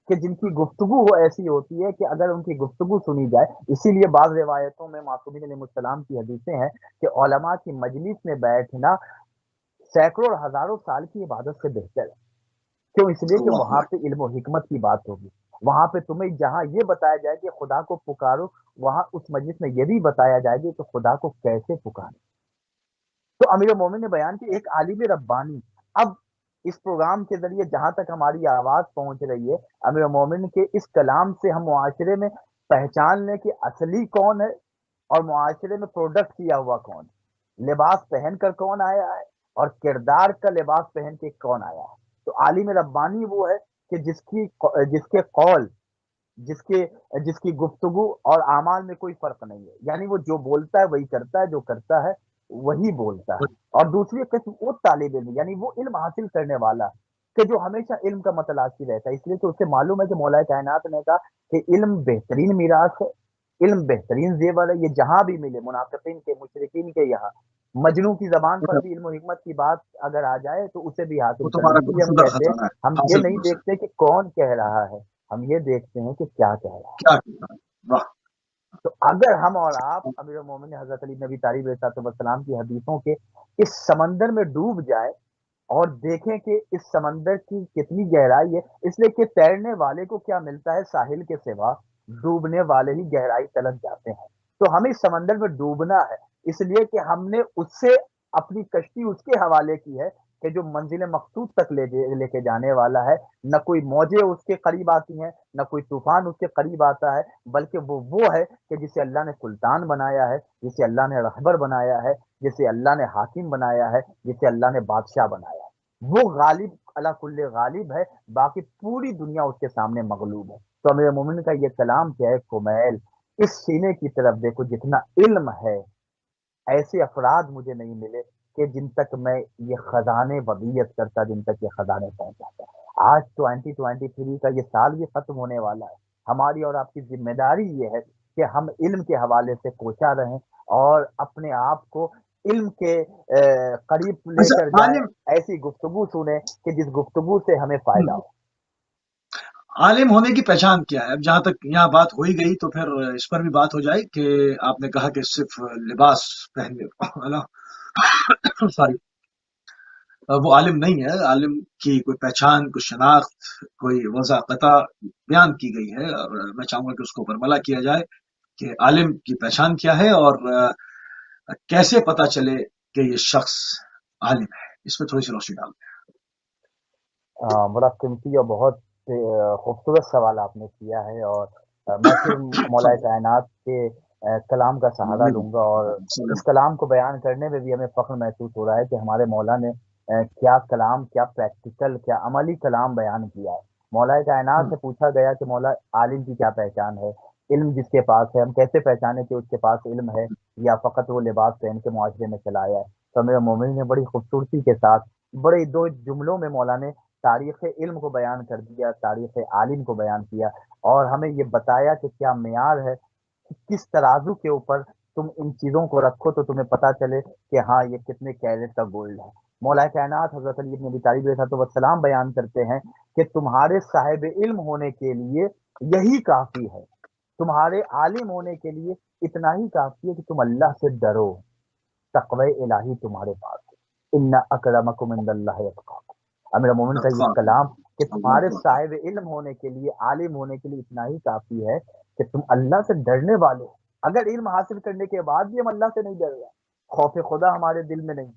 Speaker 1: کہ جن کی گفتگو وہ ایسی ہوتی ہے کہ اگر ان کی گفتگو سنی جائے، اسی لیے بعض روایتوں میں معصومین علیہ السلام کی حدیثیں ہیں کہ علماء کی مجلس میں بیٹھنا سینکڑوں اور ہزاروں سال کی عبادت سے بہتر ہے۔ کیوں؟ اس لیے کہ
Speaker 2: اللہ
Speaker 1: وہاں پہ علم و حکمت کی بات ہوگی، وہاں پہ تمہیں جہاں یہ بتایا جائے کہ خدا کو پکارو، وہاں اس مجلس میں یہ بھی بتایا جائے گا کہ خدا کو کیسے پکارو۔ تو امیر المومن نے بیان کی ایک عالم ربانی، اب اس پروگرام کے ذریعے جہاں تک ہماری آواز پہنچ رہی ہے، امیر المومن کے اس کلام سے ہم معاشرے میں پہچان لیں کہ اصلی کون ہے اور معاشرے میں پروڈکٹ کیا ہوا کون ہے، لباس پہن کر کون آیا ہے اور کردار کا لباس پہن کے کون آیا ہے۔ تو عالم ربانی وہ ہے کہ جس کے قول، جس کے جس کی گفتگو اور اعمال میں کوئی فرق نہیں ہے، یعنی وہ جو بولتا ہے وہی کرتا ہے، جو کرتا ہے وہی بولتا ہے۔ اور دوسری قسم وہ طالب علم، یعنی وہ علم حاصل کرنے والا کہ جو ہمیشہ علم کا متلاشی رہتا ہے، اس لیے کہ اسے معلوم ہے کہ مولا کائنات نے کہا کہ علم بہترین میراث ہے، علم بہترین زیور ہے، یہ جہاں بھی ملے، منافقین کے، مشرکین کے یہاں، مجنوں کی زبان پر بھی علم و حکمت کی بات اگر آ جائے تو اسے بھی حاصل
Speaker 2: وہ
Speaker 1: کر لیں۔
Speaker 2: تمہارا
Speaker 1: اس لیے ہم
Speaker 2: گمشدہ
Speaker 1: کہتے ہیں،
Speaker 2: خزانہ ہے،
Speaker 1: ہم یہ
Speaker 2: حاصل
Speaker 1: نہیں
Speaker 2: کرو اسے۔
Speaker 1: دیکھتے کہ کون کہہ رہا ہے، ہم یہ دیکھتے ہیں کہ کیا کہہ رہا ہے۔
Speaker 2: کیا کہتا ہے؟ واہ!
Speaker 1: تو اگر ہم اور آپ امیر المومنین حضرت علی نبی طالب علیہ السلام کی حدیثوں کے اس سمندر میں ڈوب جائے اور دیکھیں کہ اس سمندر کی کتنی گہرائی ہے، اس لیے کہ تیرنے والے کو کیا ملتا ہے ساحل کے سوا، ڈوبنے والے ہی گہرائی تلک جاتے ہیں۔ تو ہمیں اس سمندر میں ڈوبنا ہے، اس لیے کہ ہم نے اس سے اپنی کشتی اس کے حوالے کی ہے کہ جو منزل مقصود تک لے کے جانے والا ہے، نہ کوئی موجیں اس کے قریب آتی ہیں، نہ کوئی طوفان اس کے قریب آتا ہے، بلکہ وہ ہے کہ جسے اللہ نے سلطان بنایا ہے، جسے اللہ نے رہبر بنایا ہے، جسے اللہ نے حاکم بنایا ہے، جسے اللہ نے بادشاہ بنایا ہے، وہ غالب اللہ کل غالب ہے، باقی پوری دنیا اس کے سامنے مغلوب ہے۔ تو امیر مومن کا یہ کلام کیا ہے، کمیل اس سینے کی طرف دیکھو، جتنا علم ہے ایسے افراد مجھے نہیں ملے کہ جن تک میں یہ خزانے ودیت کرتا، جن تک یہ خزانے پہنچاتا۔ آج 2023 کا یہ سال بھی ختم ہونے والا ہے، ہماری اور آپ کی ذمہ داری یہ ہے کہ ہم علم کے حوالے سے کوشاں رہیں اور اپنے آپ کو علم کے قریب لے
Speaker 2: اچھا
Speaker 1: کر جائیں،
Speaker 2: عالم
Speaker 1: ایسی گفتگو سنیں کہ جس گفتگو سے ہمیں فائدہ ہو۔
Speaker 2: عالم ہونے کی پہچان کیا ہے؟ اب جہاں تک یہاں بات ہو ہی گئی تو پھر اس پر بھی بات ہو جائے کہ آپ نے کہا کہ صرف لباس پہن لے سوری، وہ عالم نہیں ہے۔ عالم کی کوئی پہچان، کوئی شناخت، کوئی وضع قطع بیان کی گئی ہے، اور میں چاہوں گا کہ اس کو برملا کیا جائے کہ عالم کی پہچان کیا ہے اور کیسے پتا چلے کہ یہ شخص عالم ہے۔ اس پہ تھوڑی سی روشنی ڈال دیں۔
Speaker 1: بڑا قیمتی اور بہت خوبصورت سوال آپ نے کیا ہے، اور میں پھر مولا کائنات کے کلام کا سہارا لوں گا، اور اس کلام کو بیان کرنے میں بھی ہمیں فخر محسوس ہو رہا ہے کہ ہمارے مولا نے کیا کلام، کیا پریکٹیکل، کیا عملی کلام بیان کیا ہے۔ مولا کائنات سے پوچھا گیا کہ مولا عالم کی کیا پہچان ہے، علم جس کے پاس ہے ہم کیسے پہچانے کہ اس کے پاس علم ہے یا فقط وہ لباس پہن کے معاشرے میں چلا آیا ہے۔ تو میرے مومن نے بڑی خوبصورتی کے ساتھ بڑے دو جملوں میں مولا نے تاریخ علم کو بیان کر دیا، تاریخ عالم کو بیان کیا، اور ہمیں یہ بتایا کہ کیا معیار ہے کہ کس ترازو کے اوپر تم ان چیزوں کو رکھو تو تمہیں پتا چلے کہ ہاں یہ کتنے کیرٹ کا گولڈ ہے۔ مولا کائنات حضرت علی بن ابی طالب علیہ السلام بیان کرتے ہیں کہ تمہارے صاحب علم ہونے کے لیے یہی کافی ہے، تمہارے عالم ہونے کے لیے اتنا ہی کافی ہے کہ تم اللہ سے ڈرو، تقوی الہی تمہارے پاس ہے، ان اکرمکم عند اللہ اتقاکم۔ امیر مومن کا یہ کلام کہ تمہارے صاحب علم ہونے کے لیے، عالم ہونے کے لیے اتنا ہی کافی ہے کہ تم اللہ سے ڈرنے والے ہو۔ اگر علم حاصل کرنے کے بعد بھی ہم اللہ سے نہیں ڈر رہے، خوف خدا ہمارے دل میں نہیں،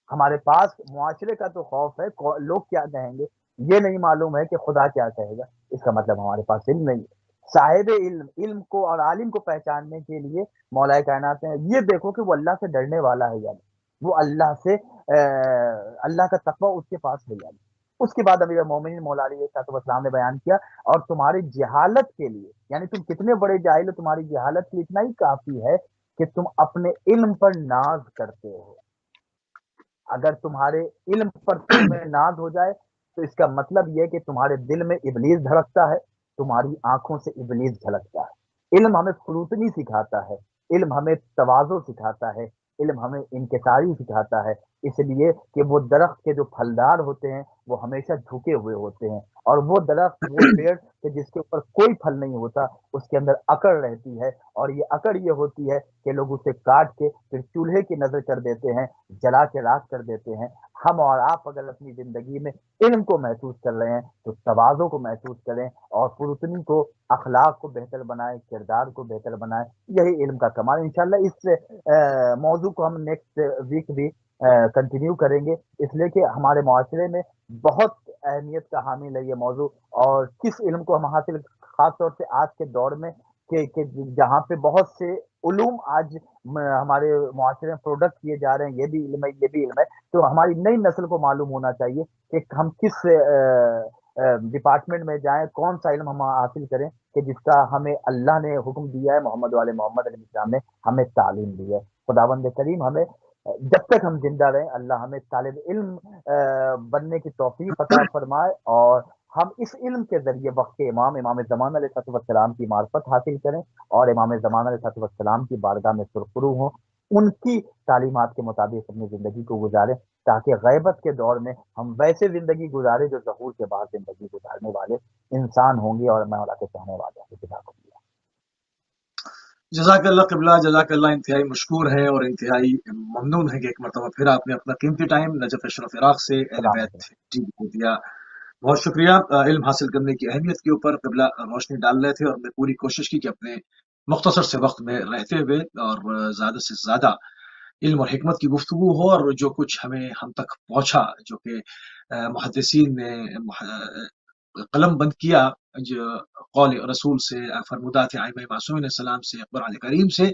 Speaker 1: ہمارے پاس معاشرے کا تو خوف ہے، لوگ کیا کہیں گے، یہ نہیں معلوم ہے کہ خدا کیا کہے گا، اس کا مطلب ہمارے پاس علم نہیں ہے۔ صاحب علم، علم کو اور عالم کو پہچاننے کے لیے مولا کائنات نے یہ دیکھو کہ وہ اللہ سے ڈرنے والا ہے یا نہیں، وہ اللہ سے اللہ کا تقوی اس کے پاس ہے یا نہیں۔ اس کے بعد امیر مومنین مولا علی علیہ السلام نے بیان کیا، اور تمہاری جہالت کے لیے، یعنی تم کتنے بڑے جاہل ہو، تمہاری جہالت کے لیے اتنا ہی کافی ہے کہ تم اپنے علم پر ناز کرتے ہو۔ اگر تمہارے علم پر تم میں ناز ہو جائے تو اس کا مطلب یہ کہ تمہارے دل میں ابلیس دھڑکتا ہے، تمہاری آنکھوں سے ابلیس جھلکتا ہے۔ علم ہمیں فروتنی سکھاتا ہے، علم ہمیں تواضع سکھاتا ہے، علم ہمیں انکساری سکھاتا ہے، اس لیے کہ وہ درخت کے جو پھلدار ہوتے ہیں وہ ہمیشہ جھکے ہوئے ہوتے ہیں، اور وہ درخت، وہ پیڑ کہ جس کے اوپر کوئی پھل نہیں ہوتا، اس کے اندر اکڑ رہتی ہے، اور یہ اکڑ یہ ہوتی ہے کہ لوگ اسے کاٹ کے پھر چولہے کی نظر کر دیتے ہیں، جلا کے راکھ کر دیتے ہیں۔ ہم اور آپ اگر اپنی زندگی میں علم کو محسوس کر رہے ہیں تو تواضع کو محسوس کریں، اور پراتنی کو، اخلاق کو بہتر بنائیں، کردار کو بہتر بنائیں۔ یہی علم کا کمال۔ انشاءاللہ اس موضوع کو ہم نیکسٹ ویک بھی کنٹینیو کریں گے، اس لیے کہ ہمارے معاشرے میں بہت اہمیت کا حامل ہے یہ موضوع۔ اور کس علم کو ہم حاصل، خاص طور سے آج کے دور میں کہ جہاں پہ بہت سے علوم آج ہمارے معاشرے میں پروڈکٹ کیے جا رہے ہیں، یہ بھی علم ہے، یہ بھی علم ہے، تو ہماری نئی نسل کو معلوم ہونا چاہیے کہ ہم کس ڈپارٹمنٹ میں جائیں، کون سا علم ہم حاصل کریں کہ جس کا ہمیں اللہ نے حکم دیا ہے، محمد والے محمد علیہ السلام نے ہمیں تعلیم دی ہے۔ خداوند کریم ہمیں جب تک ہم زندہ رہیں، اللہ ہمیں طالب علم بننے کی توفیق عطا فرمائے، اور ہم اس علم کے ذریعے وقت کے امام زمان علیہ السلام کی معرفت حاصل کریں، اور امام زمان علیہ السلام کی بارگاہ میں سرخرو ہوں، ان کی تعلیمات کے مطابق اپنی زندگی کو گزاریں، تاکہ غیبت کے دور میں ہم ویسے زندگی گزاریں جو ظہور کے بعد زندگی گزارنے والے انسان ہوں گے، اور میں اللہ کے چاہنے والے ہوں گے۔
Speaker 2: جزاک اللہ قبلہ، جزاک اللہ، انتہائی مشکور ہے اور انتہائی ممنون ہے کہ ایک مرتبہ پھر آپ نے اپنا قیمتی ٹائم نجف اشرف عراق سے اہل
Speaker 1: السلام
Speaker 2: بیت
Speaker 1: علیکم۔
Speaker 2: ٹی وی کو دیا۔ بہت شکریہ۔ علم حاصل کرنے کی اہمیت کے اوپر قبلہ روشنی ڈال رہے تھے، اور میں پوری کوشش کی کہ اپنے مختصر سے وقت میں رہتے ہوئے اور زیادہ سے زیادہ علم اور حکمت کی گفتگو ہو، اور جو کچھ ہم تک پہنچا، جو کہ محدثین نے قلم بند کیا، جو قول رسول سے، فرمودات ائمہ معصومین علیہ السلام سے، قرآن کریم سے،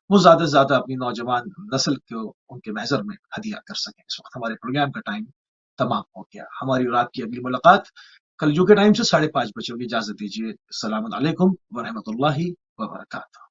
Speaker 2: وہ زیادہ سے زیادہ اپنی نوجوان نسل کو ان کے محضر میں ہدیہ کر سکیں۔ اس وقت ہمارے پروگرام کا ٹائم تمام ہو گیا۔ ہماری اور آپ کی اگلی ملاقات کل جو کے ٹائم سے 5:30 بجے ہوگی۔ اجازت دیجیے۔ السلام علیکم ورحمۃ اللہ وبرکاتہ۔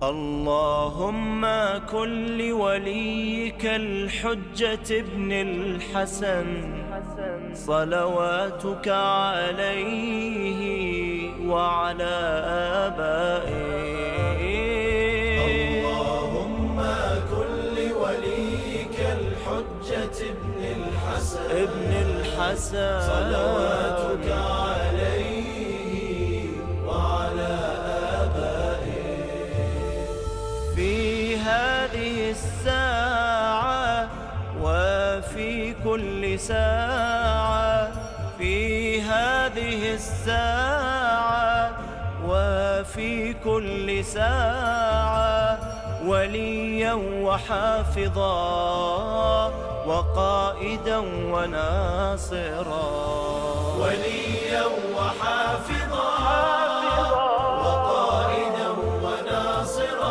Speaker 3: اللهم كن لوليك الحجة ابن الحسن صلواتك عليه وعلى آبائه. اللهم كن لوليك الحجة ابن الحسن صلواتك عليه وعلى في هذه الساعة وفي كل ساعة، في هذه الساعة وفي كل ساعة، وليا وحافظا وقائدا وناصرا، وليا وحافظا وقائدا وناصرا،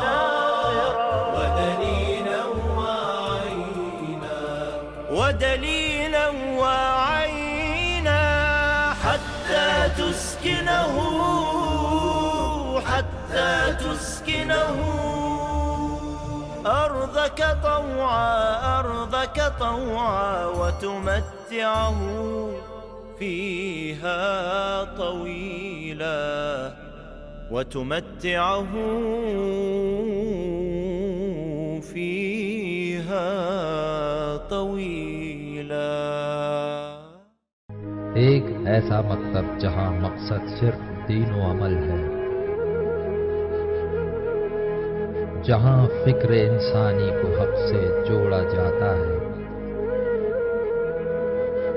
Speaker 3: ودليلا وعينا، حتى تسكنه أرضك طوعا وتمتعه فيها طويلا.
Speaker 4: ایک ایسا مکتب جہاں مقصد صرف دین و عمل ہے، جہاں فکر انسانی کو حق سے جوڑا جاتا ہے،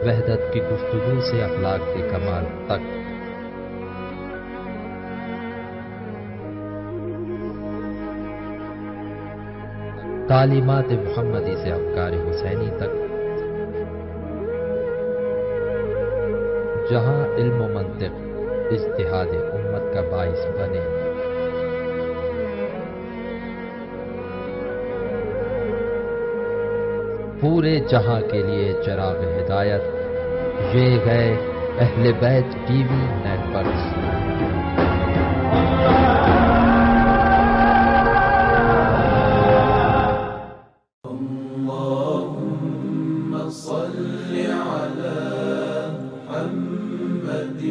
Speaker 4: وحدت کی گفتگو سے اخلاق کے کمال تک، تعلیمات محمدی سے افکار حسینی تک، جہاں علم و منطق اجتہاد امت کا باعث بنے۔ پورے جہاں کے لیے چراغ ہدایت، یہ ہے اہل بیت ٹی وی نیٹ ورک۔
Speaker 3: صل على محمد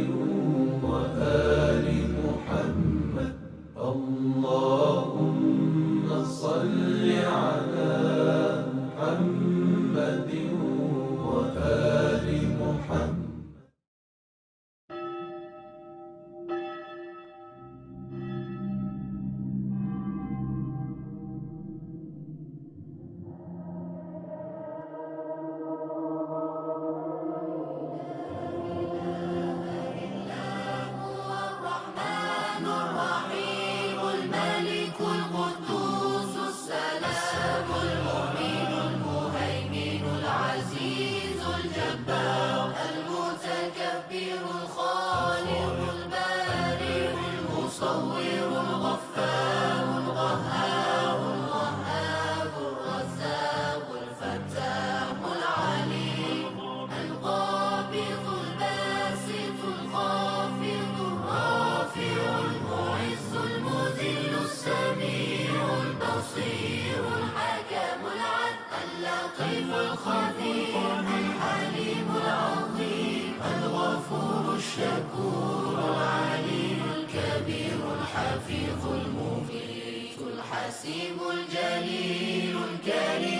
Speaker 5: اللطيف الخبير الحليم العظيم الغفور الشكور العليم الكبير الحفيظ المغيث الحسيب الجليل الكريم